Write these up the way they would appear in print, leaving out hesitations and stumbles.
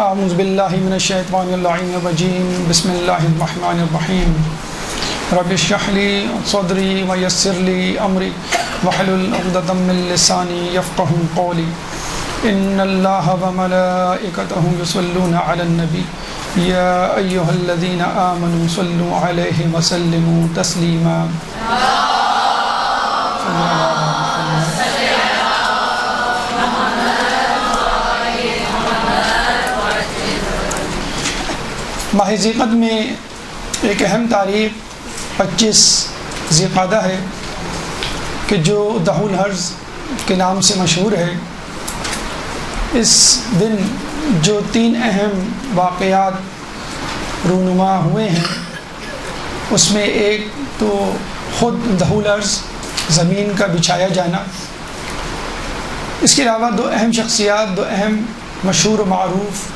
اعوذ باللہ من الشیطان اللعین الرجیم بسم اللہ الرحمن الرحیم رب اشرح لی صدری ویسر لی امری واحلل عقدۃ من لسانی یفقهوا قولی ان اللہ وملائکتہ یصلون علی النبی یا ایہا الذین آمنوا صلوا علیہ وسلموا تسلیما. ماہ ذیقعد میں ایک اہم تاریخ 25 ذیقعدہ ہے کہ جو دہ الحرز کے نام سے مشہور ہے. اس دن جو 3 اہم واقعات رونما ہوئے ہیں اس میں ایک تو خود دہ الحرز زمین کا بچھایا جانا، اس کے علاوہ 2 اہم شخصیات، 2 اہم مشہور و معروف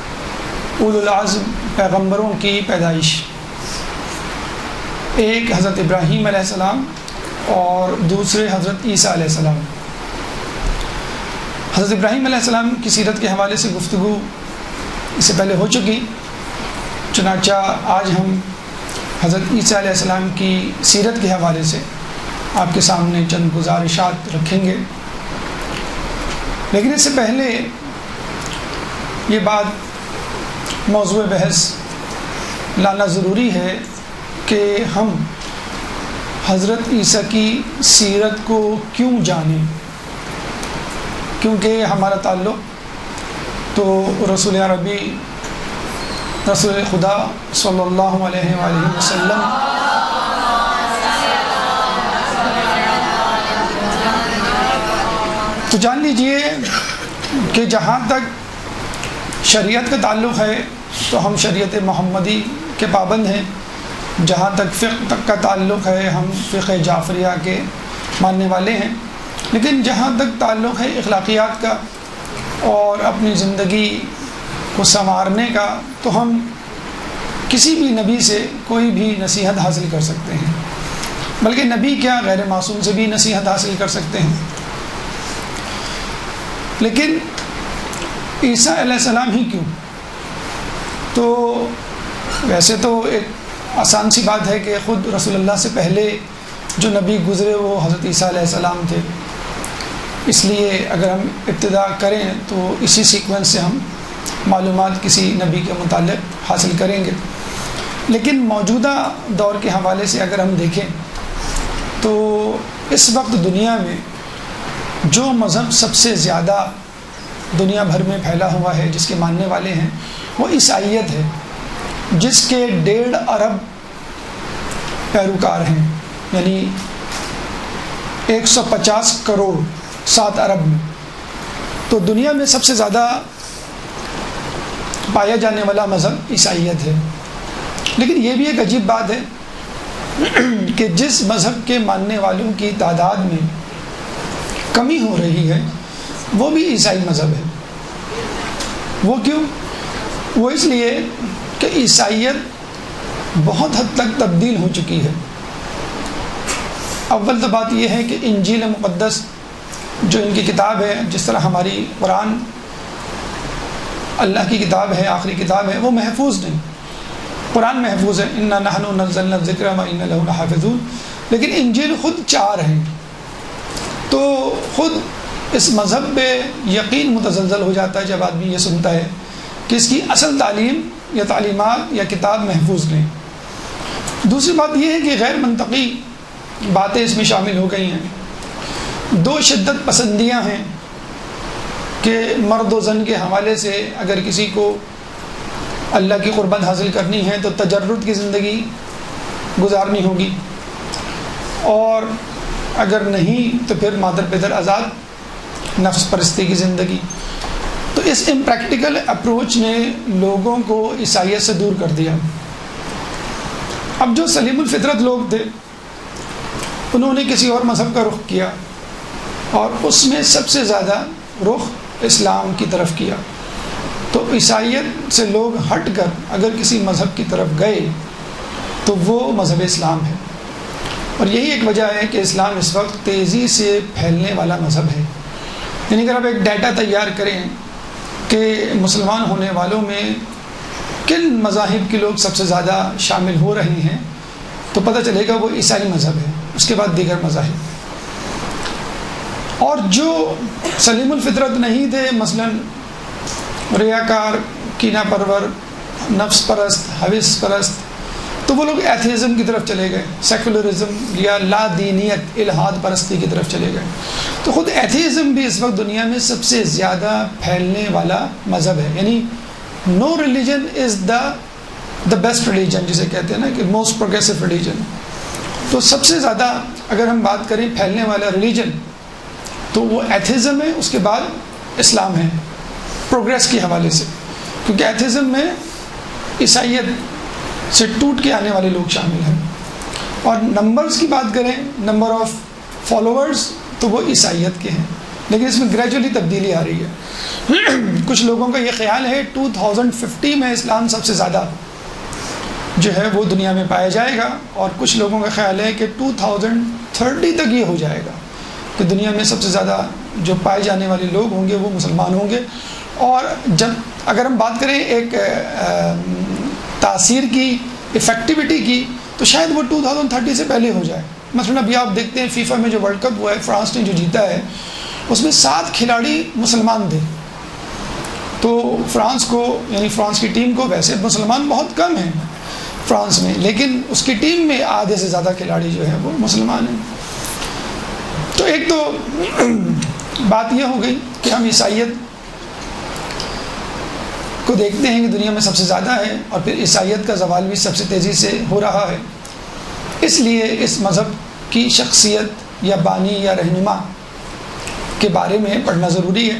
اولو العزم پیغمبروں کی پیدائش، ایک حضرت ابراہیم علیہ السلام اور دوسرے حضرت عیسیٰ علیہ السلام. حضرت ابراہیم علیہ السلام کی سیرت کے حوالے سے گفتگو اس سے پہلے ہو چکی، چنانچہ آج ہم حضرت عیسیٰ علیہ السلام کی سیرت کے حوالے سے آپ کے سامنے چند گزارشات رکھیں گے. لیکن اس سے پہلے یہ بات موضوع بحث لانا ضروری ہے کہ ہم حضرت عیسیٰ کی سیرت کو کیوں جانیں، کیونکہ ہمارا تعلق تو رسول عربی رسول خدا صلی اللہ علیہ وآلہ وسلم تو جان لیجئے کہ جہاں تک شریعت کا تعلق ہے تو ہم شریعت محمدی کے پابند ہیں، جہاں تک فقہ تک کا تعلق ہے ہم فقہ جعفریہ کے ماننے والے ہیں، لیکن جہاں تک تعلق ہے اخلاقیات کا اور اپنی زندگی کو سنوارنے کا تو ہم کسی بھی نبی سے کوئی بھی نصیحت حاصل کر سکتے ہیں، بلکہ نبی کیا غیر معصوم سے بھی نصیحت حاصل کر سکتے ہیں. لیکن عیسیٰ علیہ السلام ہی کیوں؟ تو ویسے تو ایک آسان سی بات ہے کہ خود رسول اللہ سے پہلے جو نبی گزرے وہ حضرت عیسیٰ علیہ السلام تھے، اس لیے اگر ہم ابتدا کریں تو اسی سیکوینس سے ہم معلومات کسی نبی کے متعلق حاصل کریں گے. لیکن موجودہ دور کے حوالے سے اگر ہم دیکھیں تو اس وقت دنیا میں جو مذہب سب سے زیادہ دنیا بھر میں پھیلا ہوا ہے، جس کے ماننے والے ہیں، وہ عیسائیت ہے، جس کے 1.5 ارب پیروکار ہیں، یعنی 150 کروڑ 7 ارب میں. تو دنیا میں سب سے زیادہ پایا جانے والا مذہب عیسائیت ہے. لیکن یہ بھی ایک عجیب بات ہے کہ جس مذہب کے ماننے والوں کی تعداد میں کمی ہو رہی ہے وہ بھی عیسائی مذہب ہے. وہ کیوں؟ وہ اس لیے کہ عیسائیت بہت حد تک تبدیل ہو چکی ہے. اول تو بات یہ ہے کہ انجیل مقدس جو ان کی کتاب ہے، جس طرح ہماری قرآن اللہ کی کتاب ہے، آخری کتاب ہے، وہ محفوظ نہیں. قرآن محفوظ ہے، انا نحن نزلنا الذکر وانا لہ لحافظون، لیکن انجیل خود 4 ہیں. تو خود اس مذہب پہ یقین متزلزل ہو جاتا ہے جب آدمی یہ سنتا ہے کہ اس کی اصل تعلیم یا تعلیمات یا کتاب محفوظ نہیں. دوسری بات یہ ہے کہ غیر منطقی باتیں اس میں شامل ہو گئی ہیں. 2 شدت پسندیاں ہیں کہ مرد و زن کے حوالے سے اگر کسی کو اللہ کی قربت حاصل کرنی ہے تو تجرد کی زندگی گزارنی ہوگی، اور اگر نہیں تو پھر مادر پدر آزاد نفس پرستی کی زندگی. تو اس امپریکٹیکل اپروچ نے لوگوں کو عیسائیت سے دور کر دیا. اب جو سلیم الفطرت لوگ تھے انہوں نے کسی اور مذہب کا رخ کیا، اور اس میں سب سے زیادہ رخ اسلام کی طرف کیا. تو عیسائیت سے لوگ ہٹ کر اگر کسی مذہب کی طرف گئے تو وہ مذہب اسلام ہے. اور یہی ایک وجہ ہے کہ اسلام اس وقت تیزی سے پھیلنے والا مذہب ہے. یعنی اگر آپ ایک ڈیٹا تیار کریں کہ مسلمان ہونے والوں میں کن مذاہب کے لوگ سب سے زیادہ شامل ہو رہے ہیں تو پتہ چلے گا وہ عیسائی مذہب ہے، اس کے بعد دیگر مذاہب. اور جو سلیم الفطرت نہیں تھے، مثلا ریاکار، کینہ پرور، نفس پرست، حوث پرست، تو وہ لوگ ایتھیزم کی طرف چلے گئے، سیکولرزم یا لا دینیت، الحاد پرستی کی طرف چلے گئے. تو خود ایتھیزم بھی اس وقت دنیا میں سب سے زیادہ پھیلنے والا مذہب ہے. یعنی no religion is the best religion, جسے کہتے ہیں نا کہ موسٹ پروگریسو ریلیجن. تو سب سے زیادہ اگر ہم بات کریں پھیلنے والا ریلیجن تو وہ ایتھیزم ہے، اس کے بعد اسلام ہے پروگریس کے حوالے سے، کیونکہ ایتھیزم میں عیسائیت سے ٹوٹ کے آنے والے لوگ شامل ہیں. اور نمبرز کی بات کریں، نمبر آف فالوورز، تو وہ عیسائیت کے ہیں، لیکن اس میں گریجولی تبدیلی آ رہی ہے. کچھ لوگوں کا یہ خیال ہے 2050 میں اسلام سب سے زیادہ جو ہے وہ دنیا میں پایا جائے گا، اور کچھ لوگوں کا خیال ہے کہ 2030 تک یہ ہو جائے گا کہ دنیا میں سب سے زیادہ جو پائے جانے والے لوگ ہوں گے وہ مسلمان ہوں گے. اور جب اگر ہم بات کریں ایک تاثیر کی، افیکٹیوٹی کی، تو شاید وہ 2030 سے پہلے ہو جائے. مثلا ابھی آپ دیکھتے ہیں فیفا میں جو ورلڈ کپ ہوا ہے، فرانس نے جو جیتا ہے، اس میں 7 کھلاڑی مسلمان تھے. تو فرانس کو، یعنی فرانس کی ٹیم کو، ویسے مسلمان بہت کم ہیں فرانس میں، لیکن اس کی ٹیم میں آدھے سے زیادہ کھلاڑی جو ہے وہ مسلمان ہیں. تو ایک تو بات یہ ہو گئی کہ ہم عیسائیت کو دیکھتے ہیں کہ دنیا میں سب سے زیادہ ہے، اور پھر عیسائیت کا زوال بھی سب سے تیزی سے ہو رہا ہے. اس لیے اس مذہب کی شخصیت یا بانی یا رہنما کے بارے میں پڑھنا ضروری ہے.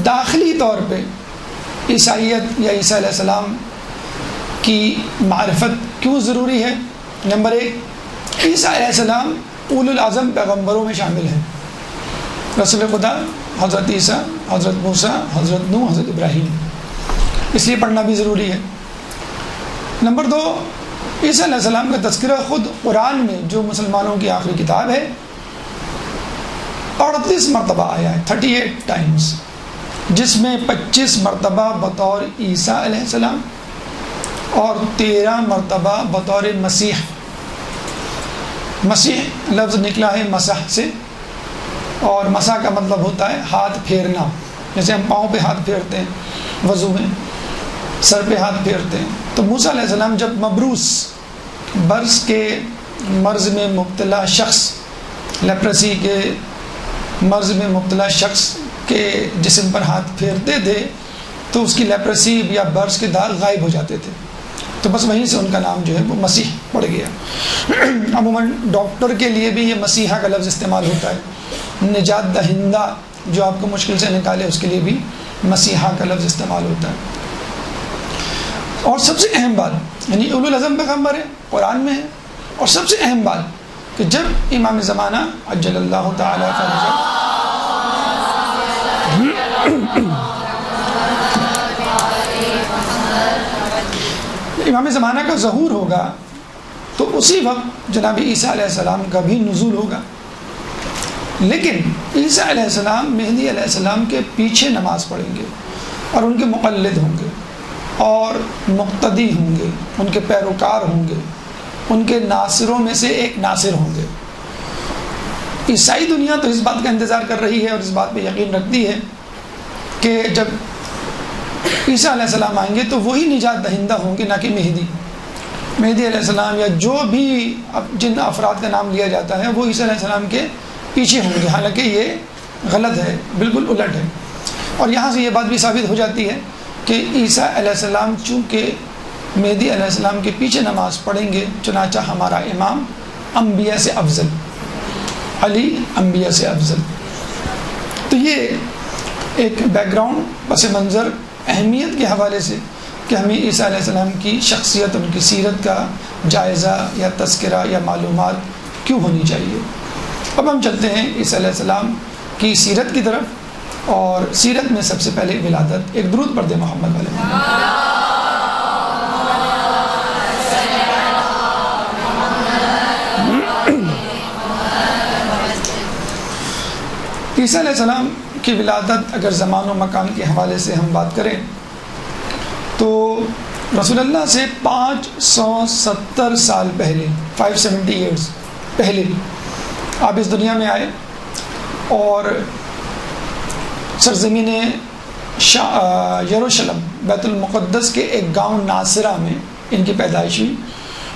داخلی طور پہ عیسائیت یا عیسیٰ علیہ السلام کی معرفت کیوں ضروری ہے؟ نمبر 1، عیسیٰ علیہ السلام اولو العزم پیغمبروں میں شامل ہیں. رسول خدا حضرت عیسیٰ، حضرت موسیٰ، حضرت نوح، حضرت ابراہیم، اس لیے پڑھنا بھی ضروری ہے. نمبر 2، عیسیٰ علیہ السلام کا تذکرہ خود قرآن میں، جو مسلمانوں کی آخری کتاب ہے، 38 مرتبہ آیا ہے، 38 ٹائمز، جس میں 25 مرتبہ بطور عیسیٰ علیہ السلام اور 13 مرتبہ بطور مسیح. مسیح لفظ نکلا ہے مسح سے، اور مسح کا مطلب ہوتا ہے ہاتھ پھیرنا، جیسے ہم پاؤں پہ ہاتھ پھیرتے ہیں وضو میں، سر پہ ہاتھ پھیرتے ہیں. تو موسیٰ علیہ السلام جب مبروس، برص کے مرض میں مبتلا شخص، لیپرسی کے مرض میں مبتلا شخص کے جسم پر ہاتھ پھیرتے تھے تو اس کی لیپرسی یا برص کے داغ غائب ہو جاتے تھے. تو بس وہیں سے ان کا نام جو ہے وہ مسیح پڑ گیا. عموماً ڈاکٹر کے لیے بھی یہ مسیحا کا لفظ استعمال ہوتا ہے. نجات دہندہ جو آپ کو مشکل سے نکالے، اس کے لیے بھی مسیحا کا لفظ استعمال ہوتا ہے. اور سب سے اہم بات، یعنی اولو العزم پیغمبر ہے، قرآن میں ہے. اور سب سے اہم بات کہ جب امام زمانہ عجل اللہ تعالیٰ فرجہ امام زمانہ کا ظہور ہوگا تو اسی وقت جناب عیسیٰ علیہ السلام کا بھی نزول ہوگا. لیکن عیسیٰ علیہ السلام مہدی علیہ السلام کے پیچھے نماز پڑھیں گے، اور ان کے مقلد ہوں گے، اور مقتدی ہوں گے، ان کے پیروکار ہوں گے، ان کے ناصروں میں سے ایک ناصر ہوں گے. عیسائی دنیا تو اس بات کا انتظار کر رہی ہے اور اس بات پہ یقین رکھتی ہے کہ جب عیسیٰ علیہ السلام آئیں گے تو وہی نجات دہندہ ہوں گے، نہ کہ مہدی. مہدی علیہ السلام یا جو بھی جن افراد کا نام لیا جاتا ہے وہ عیسیٰ علیہ السلام کے پیچھے ہوں گے، حالانکہ یہ غلط ہے، بالکل الٹ ہے. اور یہاں سے یہ بات بھی ثابت ہو جاتی ہے کہ عیسیٰ علیہ السلام چونکہ مہدی علیہ السلام کے پیچھے نماز پڑھیں گے، چنانچہ ہمارا امام انبیاء سے افضل، علی انبیاء سے افضل. تو یہ ایک بیک گراؤنڈ، پس منظر، اہمیت کے حوالے سے کہ ہمیں عیسیٰ علیہ السلام کی شخصیت، ان کی سیرت کا جائزہ یا تذکرہ یا معلومات کیوں ہونی چاہیے. اب ہم چلتے ہیں عیسیٰ علیہ السلام کی سیرت کی طرف، اور سیرت میں سب سے پہلے ولادت. ایک درود پڑھ دیں محمد والے محمد. عیسیٰ علیہ السلام کی ولادت اگر زمان و مکان کے حوالے سے ہم بات کریں تو رسول اللہ سے 570 سال پہلے 570 ایئرس پہلے آپ اس دنیا میں آئے، اور سرزمین یروشلم بیت المقدس کے ایک گاؤں ناصرہ میں ان کی پیدائش ہوئی،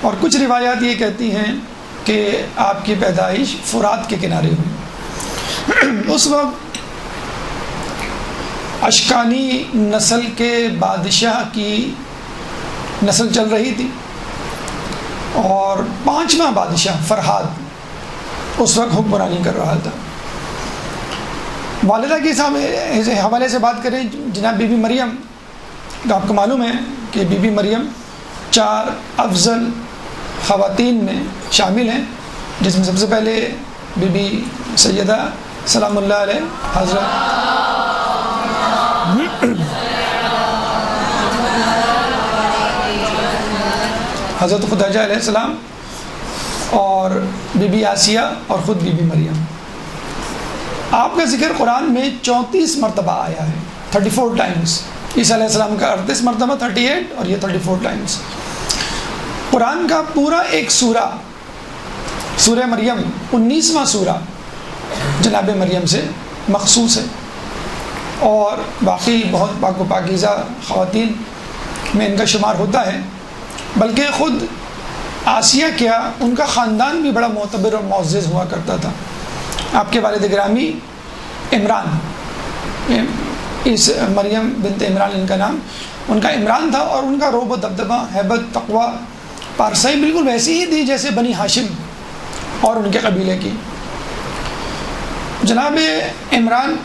اور کچھ روایات یہ کہتی ہیں کہ آپ کی پیدائش فرات کے کنارے ہوئی۔ اس وقت اشکانی نسل کے بادشاہ کی نسل چل رہی تھی، اور 5واں بادشاہ فرحاد اس وقت حکمرانی کر رہا تھا۔ والدہ کے حوالے سے بات کریں، جناب بی بی مریم، تو آپ کو معلوم ہے کہ بی بی مریم 4 افضل خواتین میں شامل ہیں، جس میں سب سے پہلے بی بی سیدہ سلام اللہ علیہ حضرت خدیجہ علیہ السلام، اور بی بی آسیہ، اور خود بی بی مریم۔ آپ کا ذکر قرآن میں 34 مرتبہ آیا ہے، 34 ٹائمز۔ عیسیٰ علیہ السلام کا 38 مرتبہ 38، اور یہ 34 ٹائمز۔ قرآن کا پورا ایک سورہ، سورہ مریم 19واں سورہ جناب مریم سے مخصوص ہے، اور باقی بہت پاک و پاکیزہ خواتین میں ان کا شمار ہوتا ہے، بلکہ خود آسیہ کیا، ان کا خاندان بھی بڑا معتبر اور معزز ہوا کرتا تھا۔ آپ کے والد گرامی عمران، اس مریم بنت عمران ان کا نام، ان کا عمران تھا، اور ان کا رعب و دبدبہ، ہیبت، تقوی، پارسائی بالکل ویسی ہی تھی جیسے بنی ہاشم اور ان کے قبیلے کی۔ جناب عمران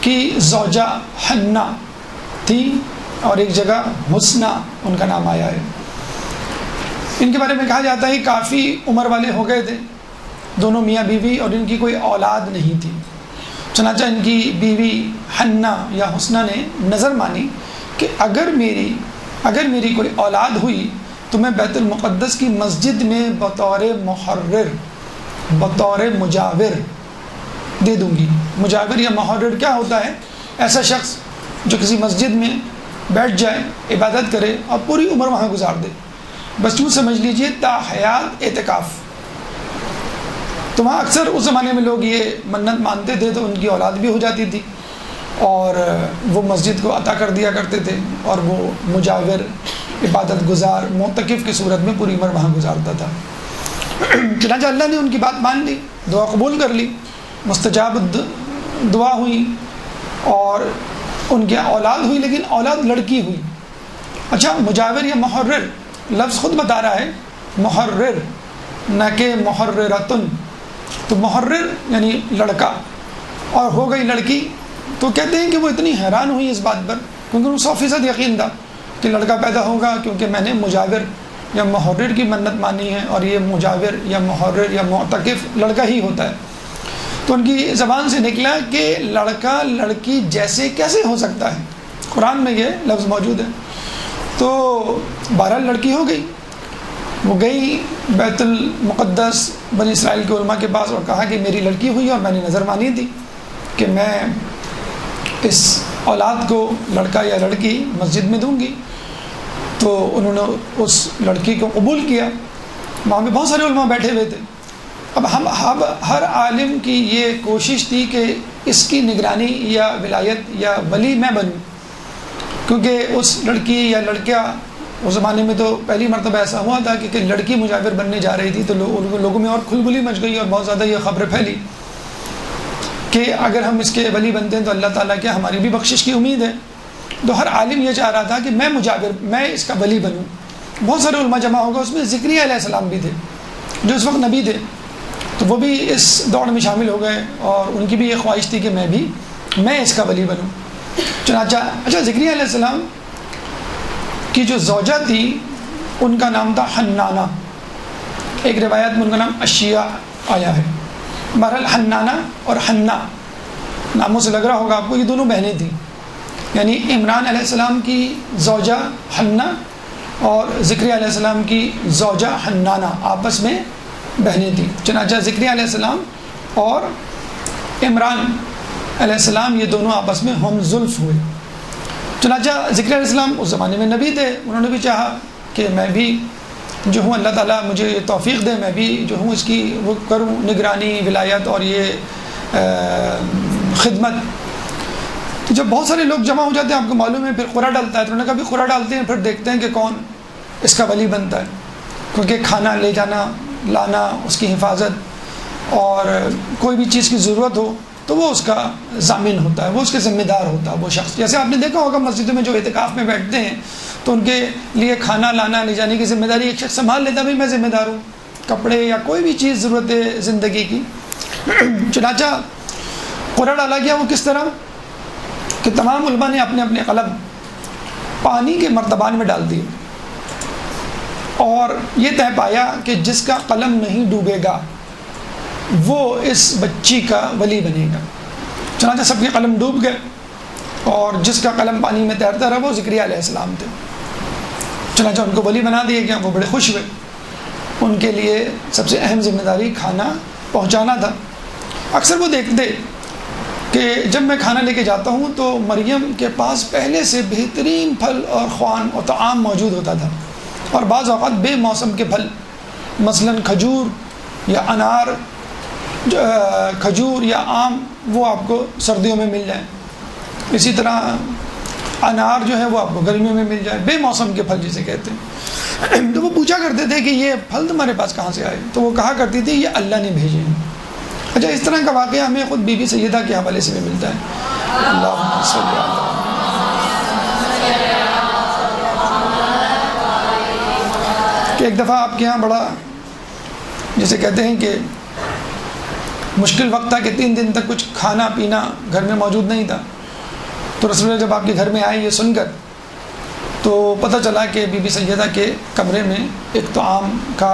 کی زوجہ حنہ تھی، اور ایک جگہ حسنہ ان کا نام آیا ہے۔ ان کے بارے میں کہا جاتا ہے کافی عمر والے ہو گئے تھے دونوں میاں بیوی، اور ان کی کوئی اولاد نہیں تھی، چنانچہ ان کی بیوی حنہ یا حسنہ نے نظر مانی کہ اگر میری کوئی اولاد ہوئی تو میں بیت المقدس کی مسجد میں بطور محرر، بطور مجاور دے دوں گی۔ مجاور یا محرر کیا ہوتا ہے؟ ایسا شخص جو کسی مسجد میں بیٹھ جائے، عبادت کرے اور پوری عمر وہاں گزار دے، بس یوں سمجھ لیجئے تا حیات اعتکاف۔ تو وہاں اکثر اس زمانے میں لوگ یہ منت مانتے تھے تو ان کی اولاد بھی ہو جاتی تھی، اور وہ مسجد کو عطا کر دیا کرتے تھے، اور وہ مجاور، عبادت گزار، معتکف کی صورت میں پوری عمر وہاں گزارتا تھا۔ چنانچہ اللہ نے ان کی بات مان لی، دعا قبول کر لی، مستجاب دعا ہوئی، اور ان کی اولاد ہوئی، لیکن اولاد لڑکی ہوئی۔ اچھا، مجاور یا محرر لفظ خود بتا رہا ہے محرر، نہ کہ محررتن، تو محرر یعنی لڑکا، اور ہو گئی لڑکی۔ تو کہتے ہیں کہ وہ اتنی حیران ہوئی اس بات پر، کیونکہ وہ 100% یقین تھا کہ لڑکا پیدا ہوگا، کیونکہ میں نے مجاور یا محرر کی منت مانی ہے، اور یہ مجاور یا محرر یا معتکف لڑکا ہی ہوتا ہے۔ تو ان کی زبان سے نکلا کہ لڑکا لڑکی جیسے کیسے ہو سکتا ہے، قرآن میں یہ لفظ موجود ہے۔ تو 12 لڑکی ہو گئی، وہ گئی بیت المقدس بنی اسرائیل کے علماء کے پاس اور کہا کہ میری لڑکی ہوئی، اور میں نے نظر مانی تھی کہ میں اس اولاد کو لڑکا یا لڑکی مسجد میں دوں گی۔ تو انہوں نے اس لڑکی کو قبول کیا۔ وہاں پہ بہت سارے علماء بیٹھے ہوئے تھے۔ اب ہر عالم کی یہ کوشش تھی کہ اس کی نگرانی یا ولایت یا ولی میں بنوں، کیونکہ اس لڑکی یا لڑکا، اس زمانے میں تو پہلی مرتبہ ایسا ہوا تھا کہ لڑکی مجاور بننے جا رہی تھی، تو لوگوں میں اور کھلبلی مچ گئی، اور بہت زیادہ یہ خبر پھیلی کہ اگر ہم اس کے ولی بنتے ہیں تو اللہ تعالیٰ کیا ہماری بھی بخشش کی امید ہے۔ تو ہر عالم یہ چاہ رہا تھا کہ میں اس کا ولی بنوں۔ بہت سارے علماء جمع ہو گئے، اس میں زکریا علیہ السلام بھی تھے جو اس وقت نبی تھے، تو وہ بھی اس دوڑ میں شامل ہو گئے، اور ان کی بھی یہ خواہش تھی کہ میں اس کا ولی بنوں۔ چنانچہ زکریا علیہ السلام کی جو زوجہ تھی ان کا نام تھا حنانہ، ایک روایت میں ان کا نام اشیاء آیا ہے۔ بہرحال حنانہ اور حنہ ناموں سے لگ رہا ہوگا آپ کو، یہ دونوں بہنیں تھیں، یعنی عمران علیہ السلام کی زوجہ حنہ اور زکریا علیہ السلام کی زوجہ حنانہ آپس میں بہنیں تھیں۔ چنانچہ زکریا علیہ السلام اور عمران علیہ السلام یہ دونوں آپس میں ہم زلف ہوئے. چنانچہ ذکر علیہ السلام اس زمانے میں نبی تھے، انہوں نے بھی چاہا کہ میں بھی جو ہوں اللہ تعالیٰ مجھے توفیق دے، میں بھی جو ہوں اس کی وہ کروں نگرانی، ولایت اور یہ خدمت. تو جب بہت سارے لوگ جمع ہو جاتے ہیں، آپ کو معلوم ہے، پھر قرعہ ڈالتا ہے. تو انہوں نے کبھی قرعہ ڈالتے ہیں، پھر دیکھتے ہیں کہ کون اس کا ولی بنتا ہے، کیونکہ کھانا لے جانا لانا، اس کی حفاظت اور کوئی بھی چیز کی ضرورت ہو تو وہ اس کا ضامن ہوتا ہے، وہ اس کے ذمہ دار ہوتا ہے وہ شخص. جیسے آپ نے دیکھا ہوگا مسجدوں میں جو اعتکاف میں بیٹھتے ہیں تو ان کے لیے کھانا لانا لے جانے کی ذمہ داری ایک شخص سنبھال لیتا ہے، بھائی میں ذمہ دار ہوں، کپڑے یا کوئی بھی چیز ضرورت ہے زندگی کی. چنانچہ قرعہ ڈالا گیا، وہ کس طرح کہ تمام علماء نے اپنے اپنے قلم پانی کے مرتبان میں ڈال دیے اور یہ طے پایا کہ جس کا قلم نہیں ڈوبے گا وہ اس بچی کا ولی بنے گا. چنانچہ سب کے قلم ڈوب گئے اور جس کا قلم پانی میں تیرتا رہا وہ زکریا علیہ السلام تھے. چنانچہ ان کو ولی بنا دیا گیا، وہ بڑے خوش ہوئے. ان کے لیے سب سے اہم ذمہ داری کھانا پہنچانا تھا. اکثر وہ دیکھتے کہ جب میں کھانا لے کے جاتا ہوں تو مریم کے پاس پہلے سے بہترین پھل اور خوان اور طعام موجود ہوتا تھا، اور بعض اوقات بے موسم کے پھل مثلا کھجور یا انار، کھجور یا آم وہ آپ کو سردیوں میں مل جائیں، اسی طرح انار جو ہے وہ آپ کو گرمیوں میں مل جائے، بے موسم کے پھل جسے کہتے ہیں. تو وہ پوچھا کرتے تھے کہ یہ پھل تمہارے پاس کہاں سے آئے؟ تو وہ کہا کرتی تھی یہ اللہ نے بھیجے ہیں. اچھا، اس طرح کا واقعہ ہمیں خود بی بی سیدہ کے حوالے سے بھی ملتا ہے. اللہم صلی اللہ کہ ایک دفعہ آپ کے ہاں بڑا جسے کہتے ہیں کہ مشکل وقت تھا کہ 3 دن تک کچھ کھانا پینا گھر میں موجود نہیں تھا. تو رسول اللہ جب آپ کے گھر میں آئے یہ سن کر تو پتہ چلا کہ بی بی سیدہ کے کمرے میں ایک طعام کا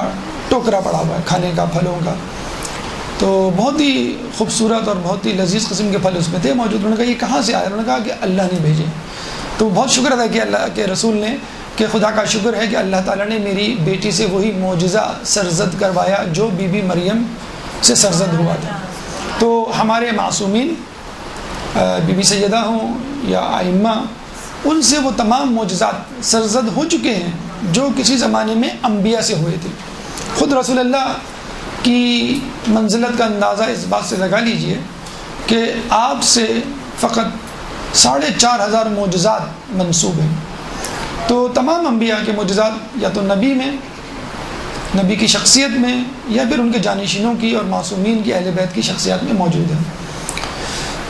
ٹوکرا پڑا ہوا ہے، کھانے کا، پھلوں کا. تو بہت ہی خوبصورت اور بہت ہی لذیذ قسم کے پھل اس میں تھے موجود. انہوں نے کہا یہ کہاں سے آئے؟ انہوں نے کہا کہ اللہ نے بھیجے. تو بہت شکر ادا کیا اللہ کے رسول نے کہ خدا کا شکر ہے کہ اللہ تعالیٰ نے میری بیٹی سے وہی معجزہ سرزد کروایا جو بی بی مریم سے سرزد ہوا تھا. تو ہمارے معصومین بی بی سیدہ ہوں یا ائمہ، ان سے وہ تمام معجزات سرزد ہو چکے ہیں جو کسی زمانے میں انبیاء سے ہوئے تھے. خود رسول اللہ کی منزلت کا اندازہ اس بات سے لگا لیجئے کہ آپ سے فقط 4,500 معجزات منسوب ہیں. تو تمام انبیاء کے معجزات یا تو نبی میں، نبی کی شخصیت میں، یا پھر ان کے جانشینوں کی اور معصومین کی اہل بیت کی شخصیات میں موجود ہیں.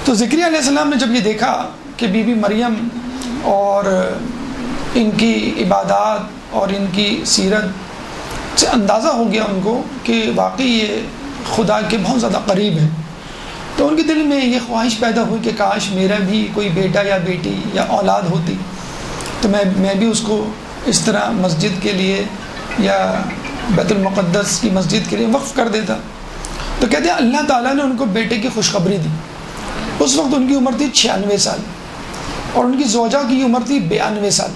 تو زکریا علیہ السلام نے جب یہ دیکھا کہ بی بی مریم اور ان کی عبادات اور ان کی سیرت سے اندازہ ہو گیا ان کو کہ واقعی یہ خدا کے بہت زیادہ قریب ہیں، تو ان کے دل میں یہ خواہش پیدا ہوئی کہ کاش میرا بھی کوئی بیٹا یا بیٹی یا اولاد ہوتی تو میں بھی اس کو اس طرح مسجد کے لیے یا بیت المقدس کی مسجد کے لیے وقف کر دیتا. تو کہتے ہیں اللہ تعالیٰ نے ان کو بیٹے کی خوشخبری دی. اس وقت ان کی عمر تھی 96 سال اور ان کی زوجہ کی عمر تھی 92 سال.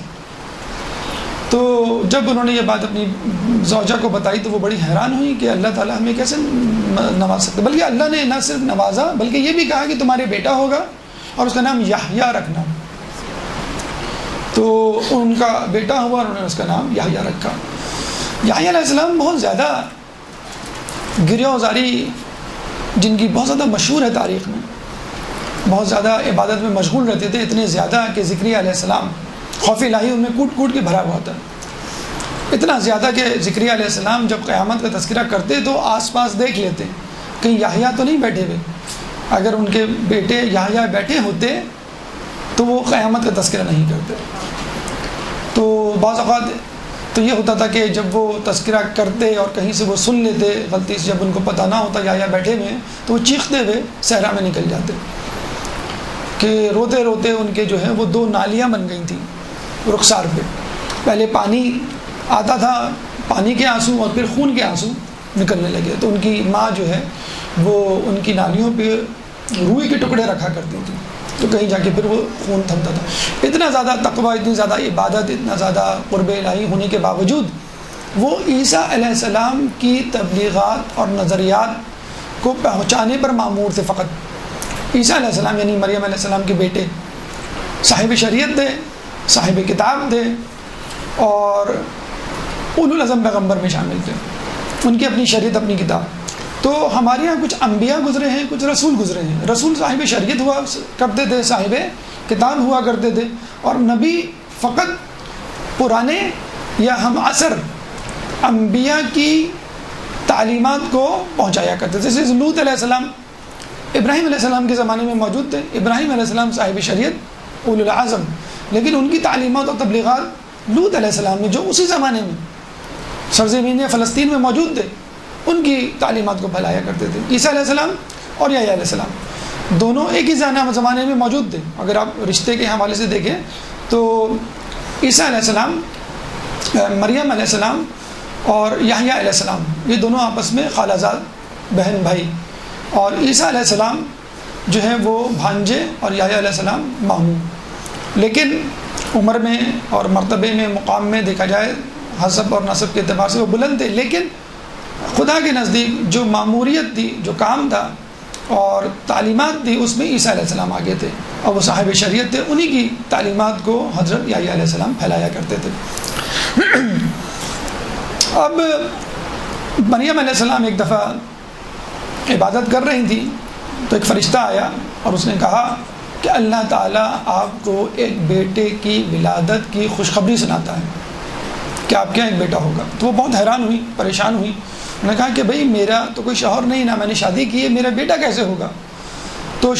تو جب انہوں نے یہ بات اپنی زوجہ کو بتائی تو وہ بڑی حیران ہوئی کہ اللہ تعالیٰ ہمیں کیسے نواز سکتے، بلکہ اللہ نے نہ صرف نوازا بلکہ یہ بھی کہا کہ تمہارے بیٹا ہوگا اور اس کا نام یحییٰ رکھنا. تو ان کا بیٹا ہوا اور انہوں نے اس کا نام یحییٰ رکھا. یحییٰ علیہ السلام بہت زیادہ گریہ وزاری جن کی بہت زیادہ مشہور ہے تاریخ میں، بہت زیادہ عبادت میں مشغول رہتے تھے، اتنے زیادہ کہ زکریا علیہ السلام خوف الہی ان میں کوٹ کوٹ کے بھرا ہوا تھا. اتنا زیادہ کہ زکریا علیہ السلام جب قیامت کا تذکرہ کرتے تو آس پاس دیکھ لیتے کہیں یحییٰ تو نہیں بیٹھے ہوئے. اگر ان کے بیٹے یحییٰ بیٹھے ہوتے تو وہ قیامت کا تذکرہ نہیں کرتے. تو بعض اوقات تو یہ ہوتا تھا کہ جب وہ تذکرہ کرتے اور کہیں سے وہ سن لیتے غلطی سے، جب ان کو پتہ نہ ہوتا یحییٰ بیٹھے ہوئے تو وہ چیختے ہوئے صحرا میں نکل جاتے کہ روتے روتے ان کے جو ہیں وہ 2 نالیاں بن گئی تھیں رخسار پہ. پہلے پانی آتا تھا، پانی کے آنسو اور پھر خون کے آنسو نکلنے لگے. تو ان کی ماں جو ہے وہ ان کی نالیوں پہ روئی کے ٹکڑے رکھا کرتی تھی تو کہیں جا کے پھر وہ خون تھمتا تھا. اتنا زیادہ تقویٰ، اتنی زیادہ عبادت، اتنا زیادہ قرب الہی ہونے کے باوجود وہ عیسیٰ علیہ السلام کی تبلیغات اور نظریات کو پہنچانے پر مامور تھے فقط. عیسیٰ علیہ السلام یعنی مریم علیہ السلام کے بیٹے صاحب شریعت تھے، صاحب کتاب تھے، اور اولو العزم پیغمبر میں شامل تھے، ان کی اپنی شریعت اپنی کتاب. تو ہمارے یہاں کچھ انبیاء گزرے ہیں، کچھ رسول گزرے ہیں. رسول صاحب شریعت ہوا کرتے تھے، صاحب کتاب ہوا کرتے تھے، اور نبی فقط پرانے یا ہم عصر انبیاء کی تعلیمات کو پہنچایا کرتے تھے. جیسے لوط علیہ السلام ابراہیم علیہ السلام کے زمانے میں موجود تھے. ابراہیم علیہ السلام صاحب شریعت اولو العزم، لیکن ان کی تعلیمات اور تبلیغات لوط علیہ السلام نے جو اسی زمانے میں سرزمین فلسطین میں موجود تھے ان کی تعلیمات کو پھیلایا کرتے تھے. عیسیٰ علیہ السلام اور یحییٰ علیہ السلام دونوں ایک ہی زمانے میں موجود تھے. اگر آپ رشتے کے حوالے سے دیکھیں تو عیسیٰ علیہ السلام، مریم علیہ السلام اور یحییٰ علیہ السلام یہ دونوں آپس میں خالہ زاد بہن بھائی، اور عیسیٰ علیہ السلام جو ہے وہ بھانجے اور یحییٰ علیہ السلام ماموں. لیکن عمر میں اور مرتبے میں مقام میں دیکھا جائے حسب اور نسب کے اعتبار سے وہ بلند تھے، لیکن خدا کے نزدیک جو ماموریت تھی، جو کام تھا اور تعلیمات تھی، اس میں عیسیٰ علیہ السلام آگے تھے اور وہ صاحب شریعت تھے. انہی کی تعلیمات کو حضرت یحییٰ علیہ السلام پھیلایا کرتے تھے. اب مریم علیہ السلام ایک دفعہ عبادت کر رہی تھی تو ایک فرشتہ آیا اور اس نے کہا کہ اللہ تعالیٰ آپ کو ایک بیٹے کی ولادت کی خوشخبری سناتا ہے کہ آپ کے یہاں ایک بیٹا ہوگا. تو وہ بہت حیران ہوئی، پریشان ہوئی. انہوں نے کہا کہ بھئی میرا تو کوئی شوہر نہیں، نہ میں نے شادی کی ہے، میرا بیٹا کیسے ہوگا؟ تو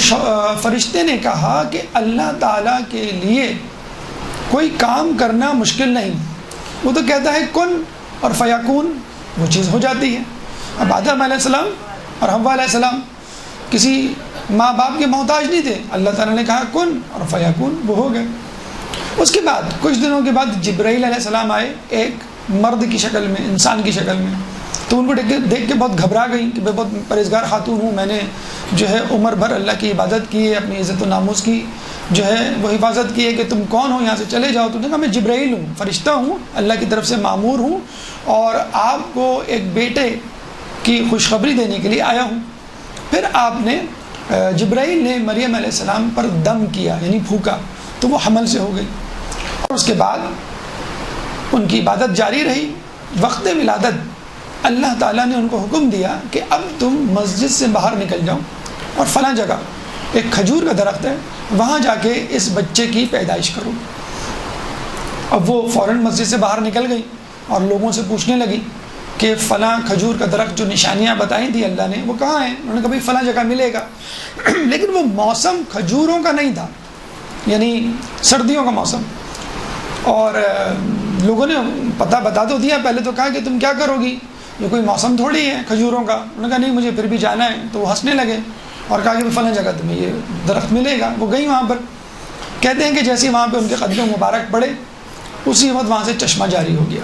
فرشتے نے کہا کہ اللہ تعالیٰ کے لیے کوئی کام کرنا مشکل نہیں، وہ تو کہتا ہے کن اور فیکون، وہ چیز ہو جاتی ہے. اب آدم علیہ السلام اور حوا علیہ السلام کسی ماں باپ کے محتاج نہیں تھے، اللہ تعالیٰ نے کہا کن اور فیکون، وہ ہو گئے. اس کے بعد کچھ دنوں کے بعد جبرائیل علیہ السلام آئے ایک مرد کی شکل میں، انسان کی شکل میں. تو ان کو دیکھ کے بہت گھبرا گئی کہ میں بہت پرہیزگار خاتون ہوں، میں نے جو ہے عمر بھر اللہ کی عبادت کی ہے، اپنی عزت و ناموس کی جو ہے وہ حفاظت کی ہے، کہ تم کون ہو، یہاں سے چلے جاؤ. تو نے کہا میں جبرائیل ہوں، فرشتہ ہوں، اللہ کی طرف سے مامور ہوں، اور آپ کو ایک بیٹے کی خوشخبری دینے کے لیے آیا ہوں. پھر آپ نے جبرائیل نے مریم علیہ السلام پر دم کیا، یعنی پھونکا، تو وہ حمل سے ہو گئی. اور اس کے بعد ان کی عبادت جاری رہی. وقت ولادت اللہ تعالیٰ نے ان کو حکم دیا کہ اب تم مسجد سے باہر نکل جاؤ اور فلاں جگہ ایک کھجور کا درخت ہے، وہاں جا کے اس بچے کی پیدائش کرو. اب وہ فوراً مسجد سے باہر نکل گئی اور لوگوں سے پوچھنے لگی کہ فلاں کھجور کا درخت جو نشانیاں بتائی تھی اللہ نے وہ کہاں ہیں؟ انہوں نے کہا بھائی فلاں جگہ ملے گا. لیکن وہ موسم کھجوروں کا نہیں تھا، یعنی سردیوں کا موسم. اور لوگوں نے پتہ بتا تو دیا، پہلے تو کہا کہ تم کیا کرو گی، یہ کوئی موسم تھوڑی ہے کھجوروں کا. انہوں نے کہا نہیں مجھے پھر بھی جانا ہے. تو وہ ہنسنے لگے اور کہا کہ فلاں جگہ تمہیں یہ درخت ملے گا. وہ گئی وہاں پر. کہتے ہیں کہ جیسے وہاں پہ ان کے قدم مبارک پڑے اسی وقت وہاں سے چشمہ جاری ہو گیا،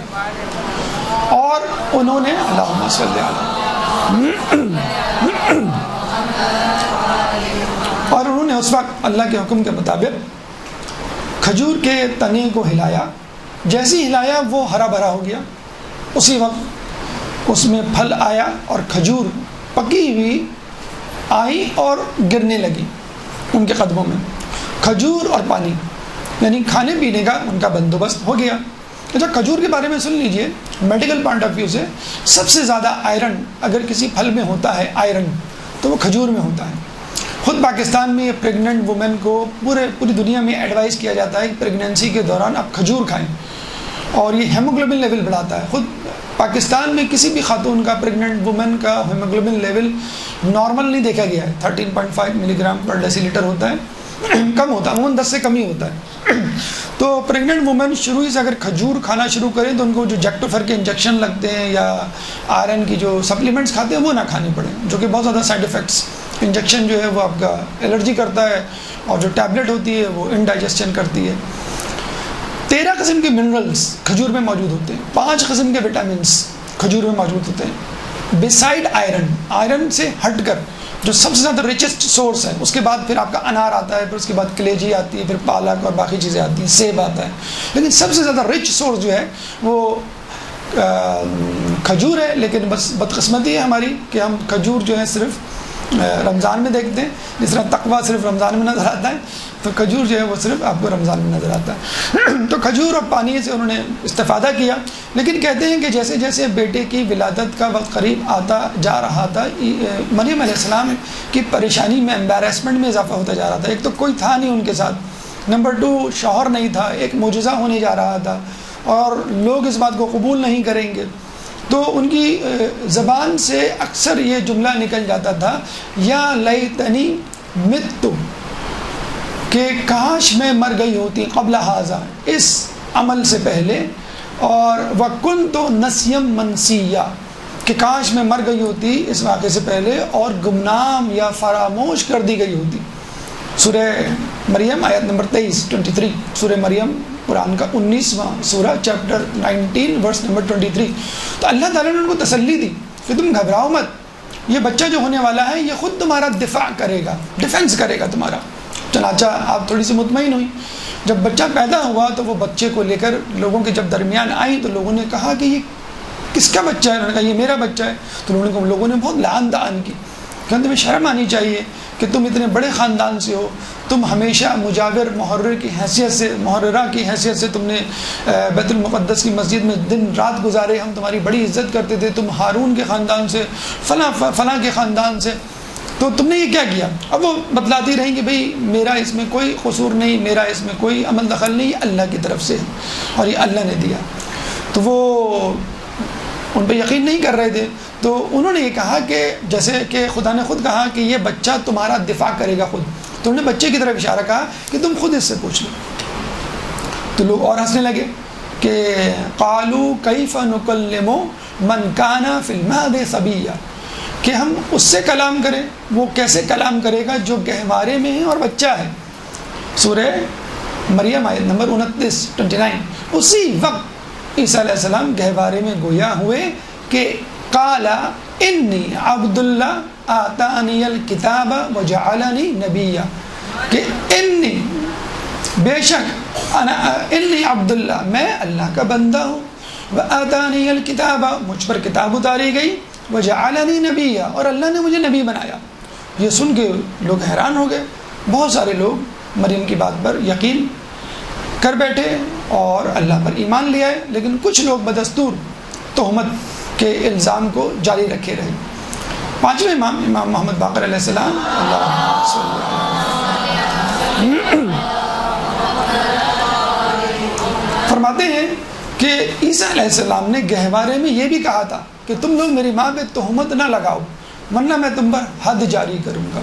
اور انہوں نے اللہم صلی علیہ اور انہوں نے اس وقت اللہ کے حکم کے مطابق کھجور کے تنے کو ہلایا. جیسے ہلایا وہ ہرا بھرا ہو گیا. اسی وقت اس میں پھل آیا اور کھجور پکی ہوئی آئی اور گرنے لگی ان کے قدموں میں. کھجور اور پانی یعنی کھانے پینے کا ان کا بندوبست ہو گیا. اچھا کھجور کے بارے میں سن لیجئے، میڈیکل پوائنٹ آف ویو سے سب سے زیادہ آئرن اگر کسی پھل میں ہوتا ہے آئرن تو وہ کھجور میں ہوتا ہے. خود پاکستان میں پریگننٹ وومن کو پوری دنیا میں ایڈوائز کیا جاتا ہے کہ پریگننسی کے دوران آپ کھجور کھائیں اور یہ ہیموگلوبن لیول بڑھاتا ہے. خود پاکستان میں کسی بھی خاتون کا پریگننٹ وومن کا ہیموگلوبن لیول نارمل نہیں دیکھا گیا ہے. 13.5 ملی گرام پر ڈیسی لیٹر ہوتا ہے، کم ہوتا ہے، عموماً 10 سے کم ہی ہوتا ہے. تو پریگننٹ وومن شروع ہی سے اگر کھجور کھانا شروع کریں تو ان کو جو جیکٹوفر کے انجیکشن لگتے ہیں یا آئرن کی جو سپلیمنٹس کھاتے ہیں وہ نہ کھانی پڑیں، جو کہ بہت زیادہ سائڈ افیکٹس. انجیکشن جو ہے وہ آپ کا الرجی کرتا ہے، اور جو ٹیبلٹ ہوتی ہے وہ انڈائجسشن کرتی ہے. 13 قسم کے منرلز کھجور میں موجود ہوتے ہیں، 5 قسم کے وٹامنس کھجور میں موجود ہوتے ہیں. بسائڈ آئرن سے ہٹ کر جو سب سے زیادہ ریچسٹ سورس ہے، اس کے بعد پھر آپ کا انار آتا ہے، پھر اس کے بعد کلیجی آتی ہے، پھر پالک اور باقی چیزیں آتی ہیں، سیب آتا ہے. لیکن سب سے زیادہ رچ سورس جو ہے وہ کھجور ہے. لیکن بس بدقسمتی ہے ہماری کہ ہم کھجور جو ہے صرف رمضان میں دیکھتے ہیں، جس طرح تقویٰ صرف رمضان میں نظر آتا ہے، تو کھجور جو ہے وہ صرف آپ کو رمضان میں نظر آتا ہے۔ تو کھجور اور پانی سے انہوں نے استفادہ کیا، لیکن کہتے ہیں کہ جیسے جیسے بیٹے کی ولادت کا وقت قریب آتا جا رہا تھا، مریم علیہ السلام کی پریشانی میں، امبیرسمنٹ میں اضافہ ہوتا جا رہا تھا۔ ایک تو کوئی تھا نہیں ان کے ساتھ، نمبر 2 شوہر نہیں تھا، ایک معجزہ ہونے جا رہا تھا اور لوگ اس بات کو قبول نہیں کریں گے، تو ان کی زبان سے اکثر یہ جملہ نکل جاتا تھا، یا لیتنی مت، کہ کاش میں مر گئی ہوتی قبل ھذا، اس عمل سے پہلے، اور وکنت نسیم منسیا، کہ کاش میں مر گئی ہوتی اس واقعے سے پہلے اور گمنام یا فراموش کر دی گئی ہوتی۔ سورہ مریم آیت نمبر 23 سورہ مریم قرآن کا 19واں سورہ، چیپٹر 19 ورس نمبر 23۔ تو اللہ تعالیٰ نے ان کو تسلی دی کہ تم گھبراؤ مت، یہ بچہ جو ہونے والا ہے یہ خود تمہارا دفاع کرے گا، ڈیفنس کرے گا تمہارا۔ چنانچہ آپ تھوڑی سی مطمئن ہوئی۔ جب بچہ پیدا ہوا تو وہ بچے کو لے کر لوگوں کے جب درمیان آئی تو لوگوں نے کہا کہ یہ کس کا بچہ ہے؟ انہوں نے کہا یہ میرا بچہ ہے۔ تو لوگوں نے بہت لعن طعن کی کہ تمہیں شرم آنی چاہیے کہ تم اتنے بڑے خاندان سے ہو، تم ہمیشہ مجاور محررہ کی حیثیت سے تم نے بیت المقدس کی مسجد میں دن رات گزارے، ہم تمہاری بڑی عزت کرتے تھے، تم ہارون کے خاندان سے، فلاں کے خاندان سے، تو تم نے یہ کیا کیا؟ اب وہ بتلاتی رہیں کہ بھئی میرا اس میں کوئی قصور نہیں، میرا اس میں کوئی عمل دخل نہیں، اللہ کی طرف سے اور یہ اللہ نے دیا۔ تو وہ ان پہ یقین نہیں کر رہے تھے، تو انہوں نے یہ کہا کہ جیسے کہ خدا نے خود کہا کہ یہ بچہ تمہارا دفاع کرے گا خود، تو انہوں نے بچے کی طرف اشارہ کہا کہ تم خود اس سے پوچھ لو۔ تو لوگ اور ہنسنے لگے کہ قالوا کیف نکلم من کان فی المہد صبیا، کہ ہم اس سے کلام کریں، وہ کیسے کلام کرے گا جو گہوارے میں ہے اور بچہ ہے۔ سورہ مریم آیت نمبر 29 اسی وقت عیسیٰ علیہ السلام گہوارے میں گویا ہوئے کہ قال انی عبد اللہ آتانی الکتاب وجعلنی نبیا، کہ انی بے شک انی عبد اللہ، میں اللہ کا بندہ ہوں، وآتانی الکتاب، مجھ پر کتاب اتاری گئی، وجعلنی نبیا، اور اللہ نے مجھے نبی بنایا۔ یہ سن کے لوگ حیران ہو گئے، بہت سارے لوگ مریم کی بات پر یقین کر بیٹھے اور اللہ پر ایمان لے آئے، لیکن کچھ لوگ بدستور تہمت کے الزام کو جاری رکھے رہے۔ پانچویں امام محمد باقر علیہ السلام فرماتے ہیں کہ عیسیٰ علیہ السلام نے گہوارے میں یہ بھی کہا تھا کہ تم لوگ میری ماں پہ تہمت نہ لگاؤ ورنہ میں تم پر حد جاری کروں گا۔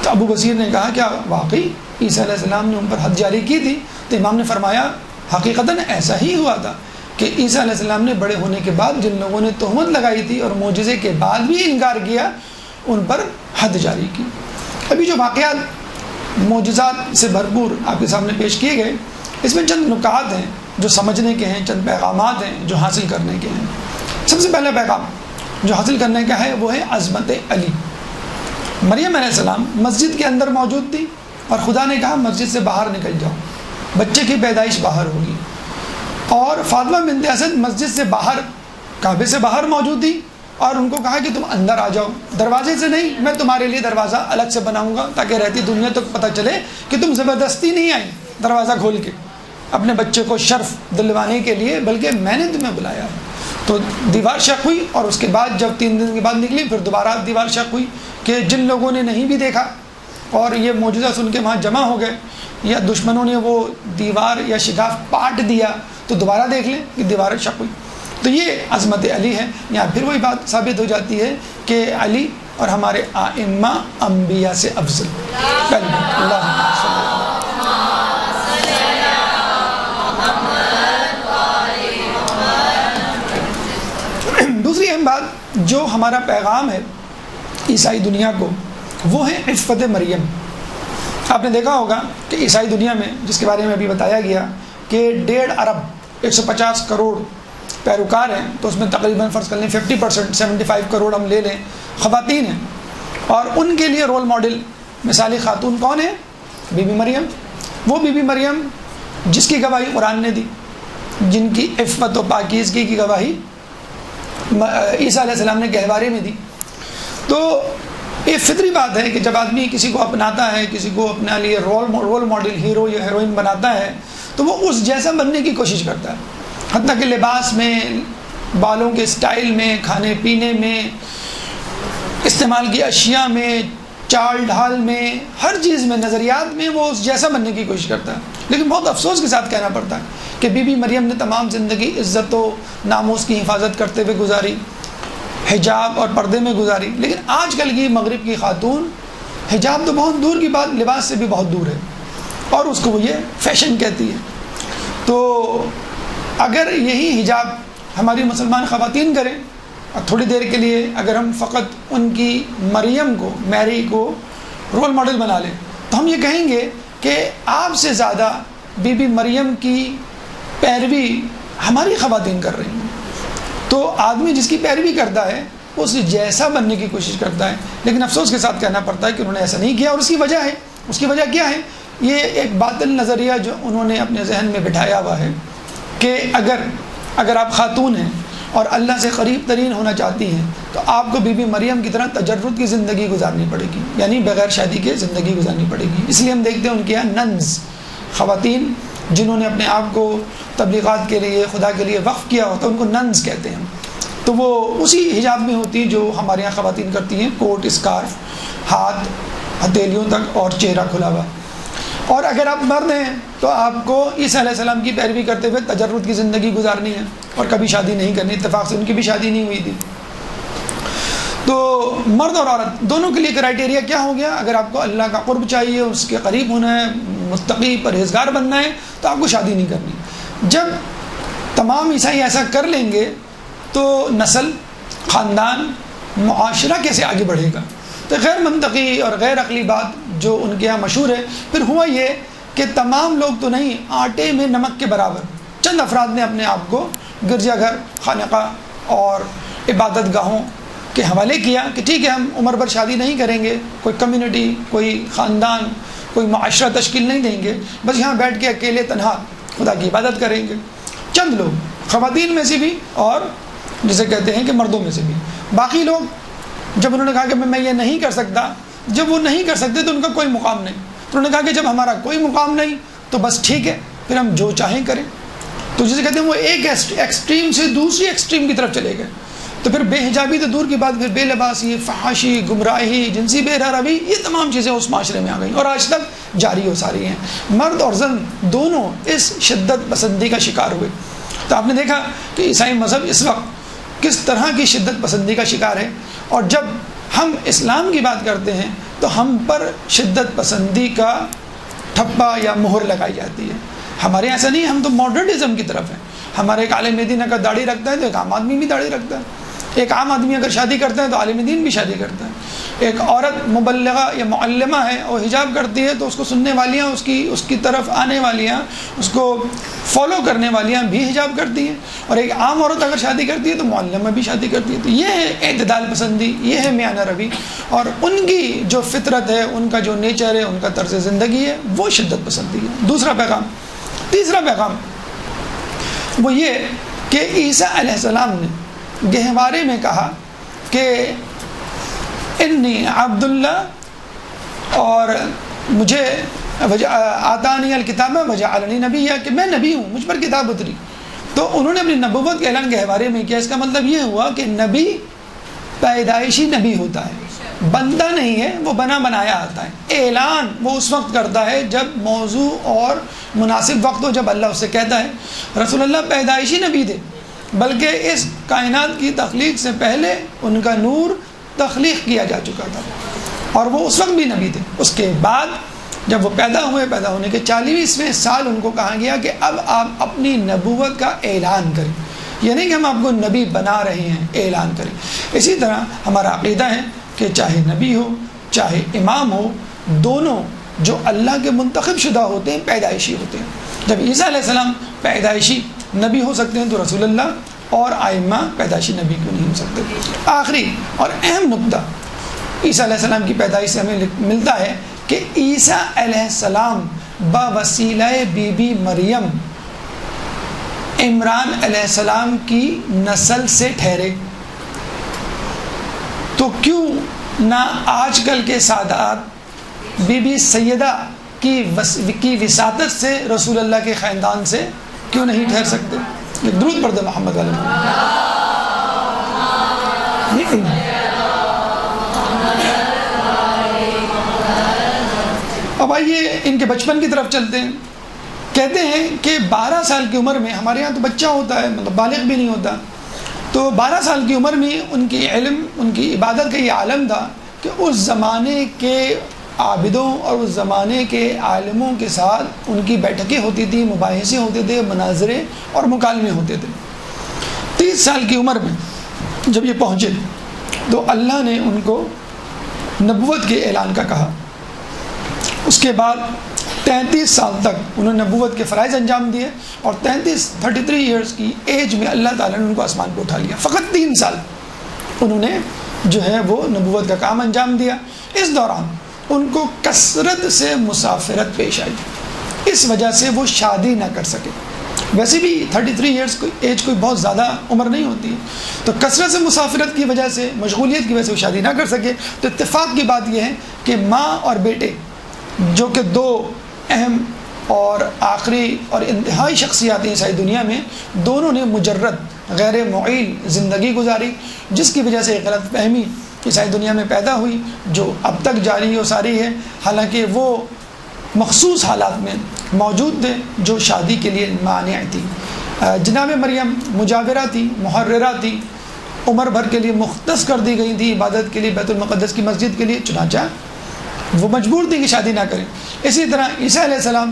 تو ابو بصیر نے کہا کیا واقعی عیسیٰ علیہ السلام نے ان پر حد جاری کی تھی؟ تو امام نے فرمایا حقیقتاً ایسا ہی ہوا تھا کہ عیسیٰ علیہ السلام نے بڑے ہونے کے بعد جن لوگوں نے تہمت لگائی تھی اور معجزے کے بعد بھی انکار کیا، ان پر حد جاری کی۔ ابھی جو واقعات معجزات سے بھرپور آپ کے سامنے پیش کیے گئے، اس میں چند نکات ہیں جو سمجھنے کے ہیں، چند پیغامات ہیں جو حاصل کرنے کے ہیں۔ سب سے پہلا پیغام جو حاصل کرنے کا ہے وہ ہے عظمت علی۔ مریم علیہ السلام مسجد کے اندر موجود تھی اور خدا نے کہا مسجد سے باہر نکل جاؤ، بچے کی پیدائش باہر ہوگی، اور فاطمہ بنت اسد مسجد سے باہر، کعبے سے باہر موجود تھی اور ان کو کہا کہ تم اندر آ جاؤ، دروازے سے نہیں، میں تمہارے لیے دروازہ الگ سے بناؤں گا تاکہ رہتی دنیا تک پتہ چلے کہ تم زبردستی نہیں آئی دروازہ کھول کے اپنے بچے کو شرف دلوانے کے لیے، بلکہ میں نے تمہیں بلایا ہے۔ تو دیوار شق ہوئی، اور اس کے بعد جب 3 دن کے بعد نکلی پھر دوبارہ دیوار شق ہوئی کہ جن لوگوں نے نہیں بھی دیکھا اور یہ معجزہ سن کے وہاں جمع ہو گئے، یا دشمنوں نے وہ دیوار یا شگاف پاٹ دیا تو دوبارہ دیکھ لیں کہ دیوار شق ہوئی۔ تو یہ عظمت علی ہے۔ یہاں پھر وہی بات ثابت ہو جاتی ہے کہ علی اور ہمارے ائمہ انبیاء سے افضل۔ دوسری اہم بات جو ہمارا پیغام ہے عیسائی دنیا کو، وہ ہے عفت مریم۔ آپ نے دیکھا ہوگا کہ عیسائی دنیا میں، جس کے بارے میں ابھی بتایا گیا کہ 1.5 ارب 150 کروڑ پیروکار ہیں، تو اس میں تقریباً فرض کر لیں 50% 75 کروڑ ہم لے لیں خواتین ہیں، اور ان کے لیے رول ماڈل مثالی خاتون کون ہے؟ بی بی مریم۔ وہ بی بی مریم جس کی گواہی قرآن نے دی، جن کی عفت و پاکیزگی کی گواہی عیسیٰ علیہ السلام نے گہوارے میں دی۔ تو یہ فطری بات ہے کہ جب آدمی کسی کو اپناتا ہے، کسی کو اپنے لیے رول ماڈل، ہیرو یا ہیروئن بناتا ہے، تو وہ اس جیسا بننے کی کوشش کرتا ہے، حتیٰ کہ لباس میں، بالوں کے سٹائل میں، کھانے پینے میں، استعمال کی اشیاء میں، چال ڈھال میں، ہر چیز میں، نظریات میں وہ اس جیسا بننے کی کوشش کرتا ہے۔ لیکن بہت افسوس کے ساتھ کہنا پڑتا ہے کہ بی بی مریم نے تمام زندگی عزت و ناموس کی حفاظت کرتے ہوئے گزاری، حجاب اور پردے میں گزاری، لیکن آج کل کی مغرب کی خاتون حجاب تو بہت دور کی بات، لباس سے بھی بہت دور ہے، اور اس کو وہ یہ فیشن کہتی ہے۔ تو اگر یہی حجاب ہماری مسلمان خواتین کریں، اور تھوڑی دیر کے لیے اگر ہم فقط ان کی مریم کو، میری کو رول ماڈل بنا لیں، تو ہم یہ کہیں گے کہ آپ سے زیادہ بی بی مریم کی پیروی ہماری خواتین کر رہی ہیں۔ تو آدمی جس کی پیروی کرتا ہے وہ اس جیسا بننے کی کوشش کرتا ہے، لیکن افسوس کے ساتھ کہنا پڑتا ہے کہ انہوں نے ایسا نہیں کیا، اور اس کی وجہ ہے، اس کی وجہ کیا ہے؟ یہ ایک باطل نظریہ جو انہوں نے اپنے ذہن میں بٹھایا ہوا ہے کہ اگر آپ خاتون ہیں اور اللہ سے قریب ترین ہونا چاہتی ہیں تو آپ کو بی بی مریم کی طرح تجرد کی زندگی گزارنی پڑے گی، یعنی بغیر شادی کے زندگی گزارنی پڑے گی۔ اس لیے ہم دیکھتے ہیں ان کے یہاں ننز، خواتین جنہوں نے اپنے آپ کو تبلیغات کے لیے، خدا کے لیے وقف کیا ہوتا ہے، ان کو ننز کہتے ہیں۔ تو وہ اسی حجاب میں ہوتی ہیں جو ہمارے یہاں خواتین کرتی ہیں، کوٹ، اسکارف، ہاتھ ہتھیلیوں تک اور چہرہ کھلا ہوا۔ اور اگر آپ مرد ہیں تو آپ کو عیسیٰ علیہ السلام کی پیروی کرتے ہوئے تجرد کی زندگی گزارنی ہے اور کبھی شادی نہیں کرنی۔ اتفاق سے ان کی بھی شادی نہیں ہوئی تھی۔ تو مرد اور عورت دونوں کے لیے کرائٹیریا کیا ہو گیا؟ اگر آپ کو اللہ کا قرب چاہیے، اس کے قریب ہونا ہے، متقی پرہیزگار بننا ہے، تو آپ کو شادی نہیں کرنی۔ جب تمام عیسائی ایسا کر لیں گے تو نسل، خاندان، معاشرہ کیسے آگے بڑھے گا؟ تو غیر منطقی اور غیر عقلی بات جو ان کے یہاں مشہور ہے۔ پھر ہوا یہ کہ تمام لوگ تو نہیں، آٹے میں نمک کے برابر چند افراد نے اپنے آپ کو گرجا گھر، خانقاہ اور عبادت گاہوں کے حوالے کیا کہ ٹھیک ہے، ہم عمر بھر شادی نہیں کریں گے، کوئی کمیونٹی، کوئی خاندان، کوئی معاشرہ تشکیل نہیں دیں گے، بس یہاں بیٹھ کے اکیلے تنہا خدا کی عبادت کریں گے۔ چند لوگ، خواتین میں سے بھی اور جسے کہتے ہیں کہ مردوں میں سے بھی۔ باقی لوگ جب انہوں نے کہا کہ میں یہ نہیں کر سکتا، جب وہ نہیں کر سکتے تو ان کا کوئی مقام نہیں، تو انہوں نے کہا کہ جب ہمارا کوئی مقام نہیں تو بس ٹھیک ہے، پھر ہم جو چاہیں کریں۔ تو جسے کہتے ہیں وہ ایک ایکسٹریم سے دوسری ایکسٹریم کی طرف چلے گئے۔ تو پھر بے حجابی تو دور کی بات، پھر بے لباسی، فحاشی، گمراہی، جنسی بے روی، یہ تمام چیزیں اس معاشرے میں آ گئیں اور آج تک جاری ہو ساری ہیں۔ مرد اور زن دونوں اس شدت پسندی کا شکار ہوئے۔ تو آپ نے دیکھا کہ عیسائی مذہب اس وقت کس طرح کی شدت پسندی کا شکار ہے، اور جب ہم اسلام کی بات کرتے ہیں تو ہم پر شدت پسندی کا ٹھپا یا مہر لگائی جاتی ہے۔ ہمارے ایسا نہیں، ہم تو ماڈرنزم کی طرف ہیں۔ ہمارے ایک عالم دین اگر داڑھی رکھتا ہے تو ایک عام آدمی بھی داڑھی رکھتا ہے، ایک عام آدمی اگر شادی کرتا ہے تو عالم دین بھی شادی کرتا ہے۔ ایک عورت مبلغہ یا معلمہ ہے اور حجاب کرتی ہے تو اس کو سننے والیاں، اس کی طرف آنے والیاں، اس کو فالو کرنے والیاں بھی حجاب کرتی ہیں، اور ایک عام عورت اگر شادی کرتی ہے تو معلمہ بھی شادی کرتی ہے۔ تو یہ ہے اعتدال پسندی، یہ ہے میانہ روی، اور ان کی جو فطرت ہے، ان کا جو نیچر ہے، ان کا طرز زندگی ہے، وہ شدت پسندی ہے۔ دوسرا پیغام، تیسرا پیغام وہ یہ کہ عیسیٰ علیہ السلام نے گہوارے میں کہا کہ انی عبداللہ، اور مجھے آتانی الکتاب وجعلنی نبی، کہ میں نبی ہوں، مجھ پر کتاب اتری۔ تو انہوں نے اپنی نبوت کا اعلان گہوارے میں کیا۔ اس کا مطلب یہ ہوا کہ نبی پیدائشی نبی ہوتا ہے، بندہ نہیں ہے، وہ بنا بنایا آتا ہے۔ اعلان وہ اس وقت کرتا ہے جب موضوع اور مناسب وقت ہو، جب اللہ اس سے کہتا ہے۔ رسول اللہ پیدائشی نبی تھے، بلکہ اس کائنات کی تخلیق سے پہلے ان کا نور تخلیق کیا جا چکا تھا، اور وہ اس وقت بھی نبی تھے۔ اس کے بعد جب وہ پیدا ہوئے، پیدا ہونے کے 40ویں سال ان کو کہا گیا کہ اب آپ اپنی نبوت کا اعلان کریں، یعنی کہ ہم آپ کو نبی بنا رہے ہیں، اعلان کریں۔ اسی طرح ہمارا عقیدہ ہے کہ چاہے نبی ہو چاہے امام ہو، دونوں جو اللہ کے منتخب شدہ ہوتے ہیں پیدائشی ہوتے ہیں۔ جب عیسیٰ علیہ السلام پیدائشی نبی ہو سکتے ہیں تو رسول اللہ اور ائمہ پیدائشی نبی کیوں نہیں ہو سکتے؟ آخری اور اہم نقطہ عیسیٰ علیہ السلام کی پیدائش سے ہمیں ملتا ہے کہ عیسیٰ علیہ السلام بوسیلہ بی بی مریم عمران علیہ السلام کی نسل سے ٹھہرے۔ تو کیوں نہ آج کل کے سادات بی بی سیدہ کی وساطت سے رسول اللہ کے خاندان سے کیوں نہیں ٹھہر سکتے؟ درود پڑھ دے محمد علیہ وسلم۔ اب آئیے ان کے بچپن کی طرف چلتے ہیں۔ کہتے ہیں کہ 12 سال کی عمر میں، ہمارے یہاں تو بچہ ہوتا ہے، مطلب بالغ بھی نہیں ہوتا، تو 12 سال کی عمر میں ان کی علم، ان کی عبادت کا یہ عالم تھا کہ اس زمانے کے عابدوں اور اس زمانے کے عالموں کے ساتھ ان کی بیٹھکیں ہوتی تھیں، مباحثے ہوتے تھے، مناظرے اور مکالمے ہوتے تھے۔ 30 سال کی عمر میں جب یہ پہنچے تو اللہ نے ان کو نبوت کے اعلان کا کہا۔ اس کے بعد 33 سال تک انہوں نے نبوت کے فرائض انجام دیے، اور 33 ایئرس کی ایج میں اللہ تعالیٰ نے ان کو آسمان پہ اٹھا لیا۔ فقط 3 سال انہوں نے جو ہے وہ نبوت کا کام انجام دیا۔ اس دوران ان کو کثرت سے مسافرت پیش آئی، اس وجہ سے وہ شادی نہ کر سکے۔ ویسے بھی 33 ایئرس کی ایج کوئی بہت زیادہ عمر نہیں ہوتی ہے، تو کثرت سے مسافرت کی وجہ سے، مشغولیت کی وجہ سے وہ شادی نہ کر سکے۔ تو اتفاق کی بات یہ ہے کہ ماں اور بیٹے، جو کہ 2 اہم اور آخری اور انتہائی شخصیات ہیں عیسائی دنیا میں، دونوں نے مجرد غیر معیل زندگی گزاری، جس کی وجہ سے ایک غلط فہمی عیسائی دنیا میں پیدا ہوئی جو اب تک جاری و ساری ہے، حالانکہ وہ مخصوص حالات میں موجود تھے جو شادی کے لیے مانع تھی۔ جناب مریم مجاورہ تھی، محررہ تھی، عمر بھر کے لیے مختص کر دی گئی تھی عبادت کے لیے بیت المقدس کی مسجد کے لیے، چنانچہ وہ مجبور تھی کہ شادی نہ کریں۔ اسی طرح عیسیٰ علیہ السلام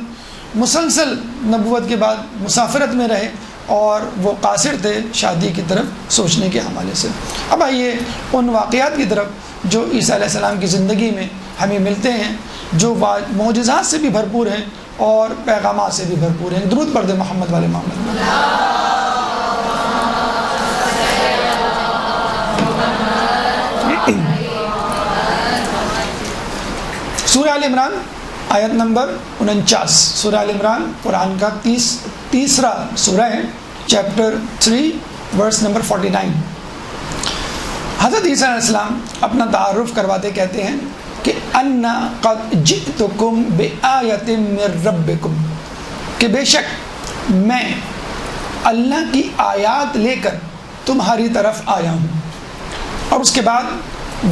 مسلسل نبوت کے بعد مسافرت میں رہے، اور وہ قاصر تھے شادی کی طرف سوچنے کے حوالے سے۔ اب آئیے ان واقعات کی طرف جو عیسیٰ علیہ السلام کی زندگی میں ہمیں ملتے ہیں، جو معجزات سے بھی بھرپور ہیں اور پیغامات سے بھی بھرپور ہیں۔ درود پڑھ دے محمد والے محمد۔ سورہ آل عمران آیت نمبر 49۔ سورہ آل عمران قرآن کا تیسرا سورہ ہے، چیپٹر 3 ورس نمبر 49۔ حضرت عیسیٰ علیہ السلام اپنا تعارف کرواتے کہتے ہیں کہ انا قد جئتکم بآیۃ من ربکم، کہ بے شک میں اللہ کی آیات لے کر تمہاری طرف آیا ہوں۔ اور اس کے بعد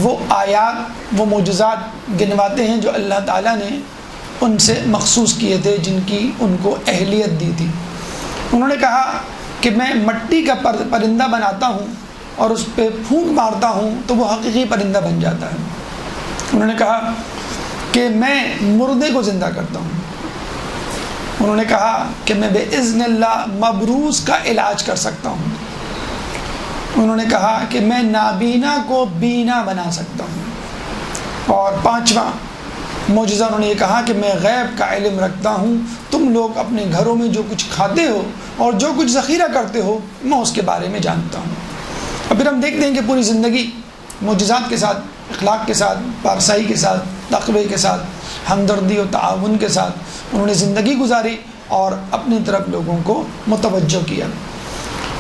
وہ آیات، وہ معجزات گنواتے ہیں جو اللہ تعالیٰ نے ان سے مخصوص کیے تھے، جن کی ان کو اہلیت دی تھی۔ انہوں نے کہا کہ میں مٹی کا پرندہ بناتا ہوں اور اس پہ پھونک مارتا ہوں تو وہ حقیقی پرندہ بن جاتا ہے۔ انہوں نے کہا کہ میں مردے کو زندہ کرتا ہوں۔ انہوں نے کہا کہ میں بإذن اللہ مبروز کا علاج کر سکتا ہوں۔ انہوں نے کہا کہ میں نابینا کو بینا بنا سکتا ہوں۔ اور 5واں معجزہ انہوں نے یہ کہا کہ میں غیب کا علم رکھتا ہوں، تم لوگ اپنے گھروں میں جو کچھ کھاتے ہو اور جو کچھ ذخیرہ کرتے ہو میں اس کے بارے میں جانتا ہوں۔ اور پھر ہم دیکھتے ہیں کہ پوری زندگی معجزات کے ساتھ، اخلاق کے ساتھ، پارسائی کے ساتھ، تقوی کے ساتھ، ہمدردی و تعاون کے ساتھ انہوں نے زندگی گزاری اور اپنی طرف لوگوں کو متوجہ کیا۔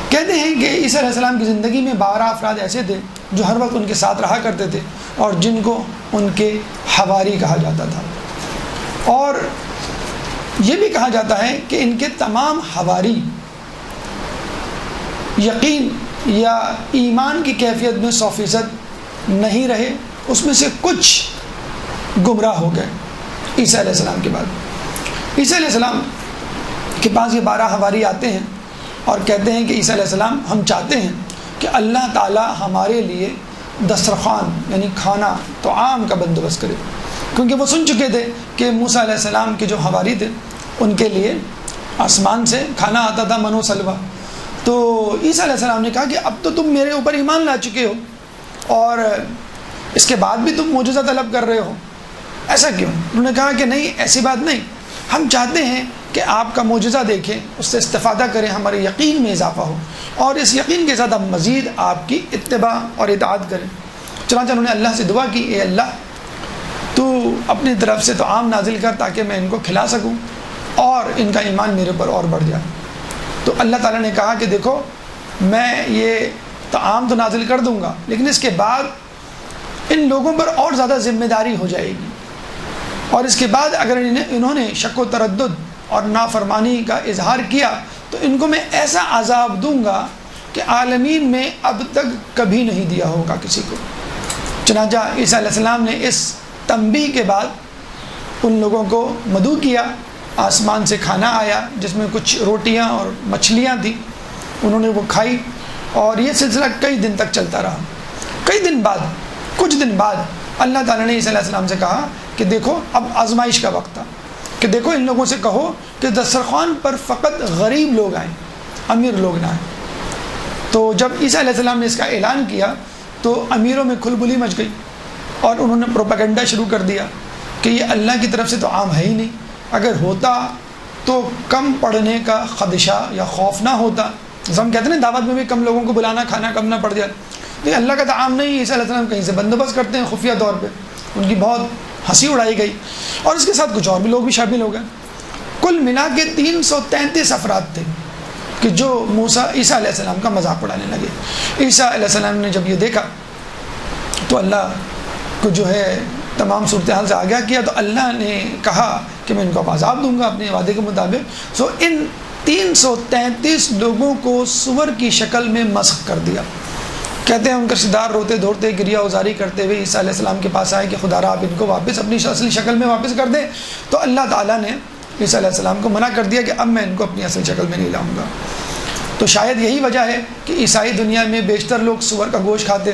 کہتے ہیں کہ عیسیٰ علیہ السلام کی زندگی میں 12 افراد ایسے تھے جو ہر وقت ان کے ساتھ رہا کرتے تھے اور جن کو ان کے حواری کہا جاتا تھا۔ اور یہ بھی کہا جاتا ہے کہ ان کے تمام حواری یقین یا ایمان کی کیفیت میں 100% نہیں رہے، اس میں سے کچھ گمراہ ہو گئے عیسیٰ علیہ السلام کے بعد۔ عیسیٰ علیہ السلام کے پاس یہ 12 حواری آتے ہیں اور کہتے ہیں کہ عیسیٰ علیہ السلام ہم چاہتے ہیں کہ اللہ تعالیٰ ہمارے لیے دسترخوان یعنی کھانا طعام کا بندوبست کرے، کیونکہ وہ سن چکے تھے کہ موسیٰ علیہ السلام کے جو حواری تھے ان کے لیے آسمان سے کھانا آتا تھا، من و سلوہ۔ تو عیسیٰ علیہ السلام نے کہا کہ اب تو تم میرے اوپر ایمان لا چکے ہو اور اس کے بعد بھی تم معجزہ طلب کر رہے ہو، ایسا کیوں؟ انہوں نے کہا کہ نہیں، ایسی بات نہیں، ہم چاہتے ہیں کہ آپ کا معجزہ دیکھیں، اس سے استفادہ کریں، ہمارے یقین میں اضافہ ہو، اور اس یقین کے ساتھ ہم مزید آپ کی اتباع اور اطاعت کریں۔ چنانچہ انہوں نے اللہ سے دعا کی، اے اللہ تو اپنی طرف سے طعام نازل کر تاکہ میں ان کو کھلا سکوں اور ان کا ایمان میرے اوپر اور بڑھ جائے۔ تو اللہ تعالیٰ نے کہا کہ دیکھو میں یہ طعام تو نازل کر دوں گا، لیکن اس کے بعد ان لوگوں پر اور زیادہ ذمہ داری ہو جائے گی، اور اس کے بعد اگر انہوں نے شک و تردد اور نافرمانی کا اظہار کیا تو ان کو میں ایسا عذاب دوں گا کہ عالمین میں اب تک کبھی نہیں دیا ہوگا کسی کو۔ چنانچہ عیسیٰ علیہ السلام نے اس تنبیہ کے بعد ان لوگوں کو مدعو کیا، آسمان سے کھانا آیا جس میں کچھ روٹیاں اور مچھلیاں تھیں، انہوں نے وہ کھائی، اور یہ سلسلہ کئی دن تک چلتا رہا۔ کچھ دن بعد اللہ تعالیٰ نے عیسیٰ علیہ السلام سے کہا کہ دیکھو اب آزمائش کا وقت تھا، کہ دیکھو ان لوگوں سے کہو کہ دسترخوان پر فقط غریب لوگ آئیں، امیر لوگ نہ آئیں۔ تو جب عیسیٰ علیہ السلام نے اس کا اعلان کیا تو امیروں میں کھلبلی مچ گئی، اور انہوں نے پروپیگنڈا شروع کر دیا کہ یہ اللہ کی طرف سے تو عام ہے ہی نہیں، اگر ہوتا تو کم پڑنے کا خدشہ یا خوف نہ ہوتا۔ جیسے ہم کہتے ہیں دعوت میں بھی کم لوگوں کو بلانا، کھانا کم نہ پڑ جائے، لیکن اللہ کا تو عام نہیں۔ عیسیٰ علیہ السلام کہیں سے بندوبست کرتے ہیں خفیہ طور پہ، ان کی بہت ہنسی اڑائی گئی، اور اس کے ساتھ کچھ اور بھی لوگ بھی شامل ہو گئے۔ کل ملا کے 333 افراد تھے کہ جو عیسیٰ علیہ السلام کا مذاق اڑانے لگے۔ عیسیٰ علیہ السلام نے جب یہ دیکھا تو اللہ کو جو ہے تمام صورتحال سے آگاہ کیا، تو اللہ نے کہا کہ میں ان کو عذاب دوں گا اپنے وعدے کے مطابق۔ ان 333 لوگوں کو سور کی شکل میں مسخ کر دیا۔ کہتے ہیں ان کا رشتہ دار روتے دھوڑتے گریا ازاری کرتے ہوئے عیسیٰ علیہ السلام کے پاس آئے کہ خدا را آپ ان کو واپس اپنی اصلی شکل میں واپس کر دیں، تو اللہ تعالیٰ نے عیسیٰ علیہ السلام کو منع کر دیا کہ اب میں ان کو اپنی اصل شکل میں نہیں لاؤں گا۔ تو شاید یہی وجہ ہے کہ عیسائی دنیا میں بیشتر لوگ سور کا گوشت کھاتے،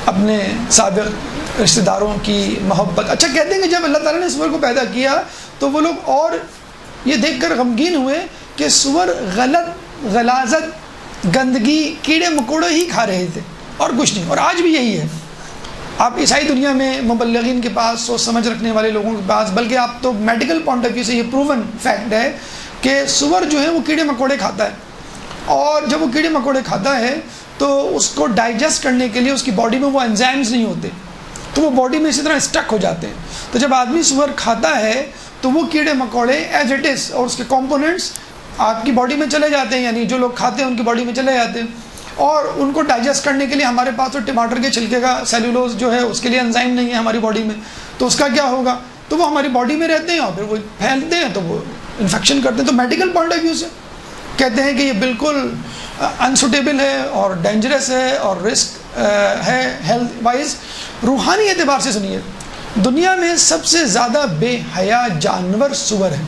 اپنے سابق رشتہ داروں کی محبت۔ اچھا کہتے ہیں کہ جب اللہ تعالیٰ نے سور کو پیدا کیا تو وہ لوگ اور یہ دیکھ کر غمگین ہوئے کہ سور غلاظت، گندگی، کیڑے مکوڑے ہی کھا رہے تھے اور کچھ نہیں، اور آج بھی یہی ہے۔ آپ عیسائی دنیا میں مبلغین کے پاس، سوچ سمجھ رکھنے والے لوگوں کے پاس، بلکہ آپ تو میڈیکل پوائنٹ آف ویو سے یہ پروون فیکٹ ہے کہ سور جو ہے وہ کیڑے مکوڑے کھاتا ہے، اور جب وہ کیڑے مکوڑے کھاتا ہے تو اس کو ڈائجسٹ کرنے کے لیے اس کی باڈی میں وہ انزائمز نہیں ہوتے، تو وہ باڈی میں اسی طرح اسٹک ہو جاتے ہیں۔ تو جب آدمی سور کھاتا ہے تو وہ کیڑے مکوڑے ایز اٹ از اور اس کے کمپوننٹس آپ کی باڈی میں چلے جاتے ہیں، یعنی جو لوگ کھاتے ہیں ان کی باڈی میں چلے جاتے ہیں، اور ان کو ڈائجسٹ کرنے کے لیے ہمارے پاس تو ٹماٹر کے چھلکے کا سیلولوز جو ہے اس کے لیے انزائم نہیں ہے ہماری باڈی میں، تو اس کا کیا ہوگا؟ تو وہ ہماری باڈی میں رہتے ہیں اور پھر وہ پھیلتے ہیں تو وہ انفیکشن کرتے ہیں۔ تو میڈیکل پوائنٹ آف ویو سے کہتے ہیں کہ یہ بالکل انسوٹیبل ہے اور ڈینجرس ہے اور رسک ہے ہیلتھ وائز۔ روحانی اعتبار سے سنیے، دنیا میں سب سے زیادہ بے حیا جانور سور ہیں۔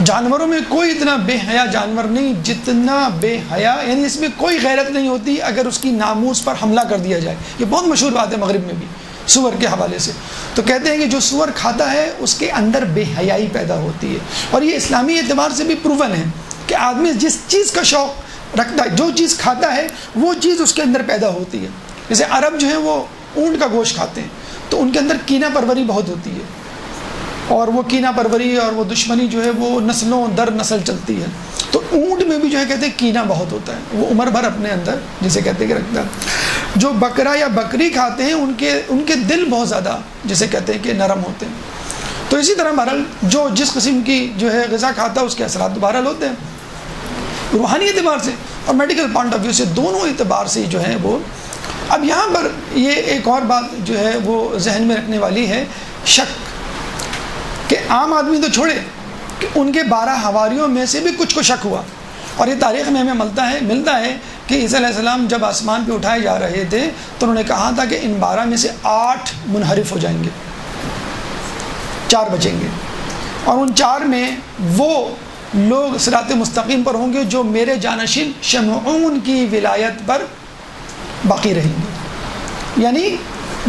جانوروں میں کوئی اتنا بے حیا جانور نہیں جتنا بے حیا، یعنی اس میں کوئی غیرت نہیں ہوتی اگر اس کی ناموس پر حملہ کر دیا جائے۔ یہ بہت مشہور بات ہے مغرب میں بھی سور کے حوالے سے۔ تو کہتے ہیں کہ جو سور کھاتا ہے اس کے اندر بے حیائی پیدا ہوتی ہے، اور یہ اسلامی اعتبار سے بھی پروون ہے کہ آدمی جس چیز کا شوق رکھتا ہے، جو چیز کھاتا ہے وہ چیز اس کے اندر پیدا ہوتی ہے۔ جیسے عرب جو ہیں وہ اونٹ کا گوشت کھاتے ہیں تو ان کے اندر کینہ پروری بہت ہوتی ہے، اور وہ کینہ پروری اور وہ دشمنی جو ہے وہ نسلوں در نسل چلتی ہے۔ تو اونٹ میں بھی جو ہے کہتے ہیں کینہ بہت ہوتا ہے، وہ عمر بھر اپنے اندر جسے کہتے ہیں کہ رکھتا ہے۔ جو بکرا یا بکری کھاتے ہیں ان کے دل بہت زیادہ جسے کہتے ہیں کہ نرم ہوتے ہیں۔ تو اسی طرح بہرحال جو جس قسم کی جو ہے غذا کھاتا ہے اس کے اثرات بہرحال ہوتے ہیں روحانی اعتبار سے اور میڈیکل پوائنٹ آف ویو سے، دونوں اعتبار سے جو ہے وہ۔ اب یہاں پر یہ ایک اور بات جو ہے وہ ذہن میں رکھنے والی ہے، شک، کہ عام آدمی تو چھوڑے کہ ان کے 12 حواریوں میں سے بھی کچھ کو شک ہوا، اور یہ تاریخ میں ہمیں ملتا ہے کہ عیسیٰ علیہ السلام جب آسمان پہ اٹھائے جا رہے تھے تو انہوں نے کہا تھا کہ ان 12 میں سے 8 منحرف ہو جائیں گے، 4 بچیں گے، اور ان 4 میں وہ لوگ صراط مستقیم پر ہوں گے جو میرے جانشین شمعون کی ولایت پر باقی رہیں گے۔ یعنی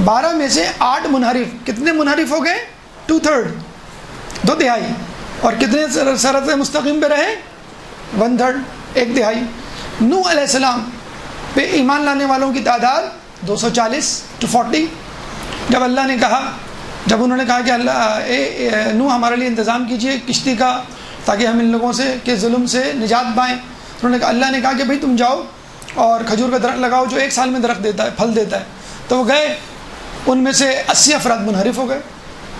12 میں سے 8 منحرف، کتنے منحرف ہو گئے؟ 2/3، 2/3، اور کتنے صراط مستقیم پہ رہے؟ 1/3، 1/3۔ نوح علیہ السلام پہ ایمان لانے والوں کی تعداد 240 to 40۔ جب اللہ نے کہا، جب انہوں نے کہا کہ اللہ نوح ہمارے لیے انتظام کیجئے کشتی کا تاکہ ہم ان لوگوں سے کے ظلم سے نجات پائیں، انہوں نے کہا، اللہ نے کہا کہ بھئی تم جاؤ اور کھجور کا درخت لگاؤ جو 1 سال میں درخت دیتا ہے، پھل دیتا ہے۔ تو وہ گئے، ان میں سے 80 افراد منحرف ہو گئے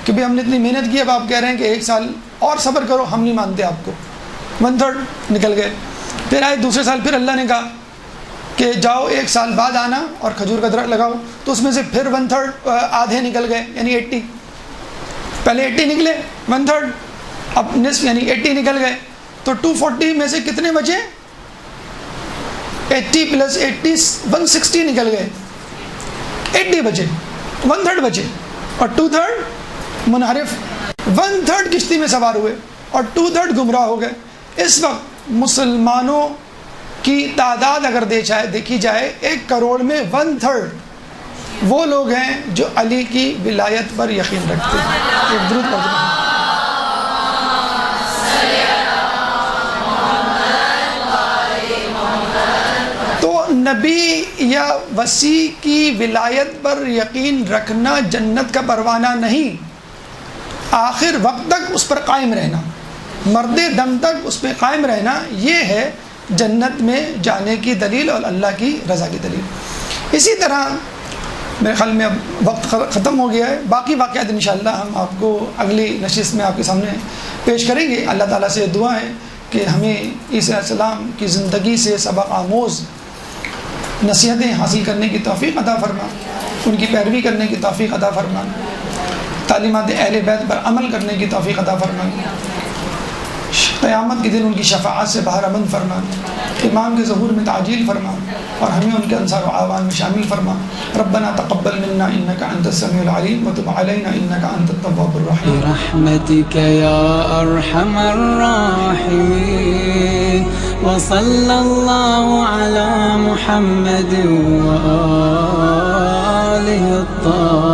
کہ بھئی ہم نے اتنی محنت کی، اب آپ کہہ رہے ہیں کہ 1 سال اور صبر کرو، ہم نہیں مانتے آپ کو۔ 1/3 نکل گئے۔ پھر آئے دوسرے سال، پھر اللہ نے کہا کہ جاؤ 1 سال بعد آنا اور کھجور کا درخت لگاؤ، تو اس میں سے پھر 1/3 آدھے نکل گئے، یعنی 80. پہلے 80 نکلے، 1/3 اب نصف یعنی 80 نکل گئے، تو 240 میں سے کتنے بچے؟ 80 + 80 160 نکل گئے. 80 بچے، 1/3 بچے، اور 2/3 منحرف. 1/3 کشتی میں سوار ہوئے اور 2/3 گمراہ ہو گئے. اس وقت مسلمانوں کی تعداد اگر دیکھی جائے 1 کروڑ میں 1/3 وہ لوگ ہیں جو علی کی ولایت پر یقین رکھتے ہیں. ایک درود پڑھ دیں. تو نبی یا وسیع کی ولایت پر یقین رکھنا جنت کا پروانہ نہیں، آخر وقت تک اس پر قائم رہنا، مرد دم تک اس پہ قائم رہنا، یہ ہے جنت میں جانے کی دلیل اور اللہ کی رضا کی دلیل. اسی طرح میرے خیال میں اب وقت ختم ہو گیا ہے، باقی واقعات انشاءاللہ ہم آپ کو اگلی نشست میں آپ کے سامنے پیش کریں گے. اللہ تعالیٰ سے دعا ہے کہ ہمیں عیسیٰ علیہ السلام کی زندگی سے سبق آموز نصیحتیں حاصل کرنے کی توفیق عطا فرما، ان کی پیروی کرنے کی توفیق عطا فرما، تعلیمات اہل بیت پر عمل کرنے کی توفیق عطا فرما، قیامت کے دن ان کی شفاعت سے بہرہ مند فرما، امام کے ظہور میں تعجیل فرما، اور ہمیں ان کے انصار و اعوان میں شامل فرما. ربنا تقبل منا انك انت السميع العليم وتب علينا انك انت التواب الرحيم برحمتك يا ارحم الراحمين وصلى الله على محمد وآله الطاهرين.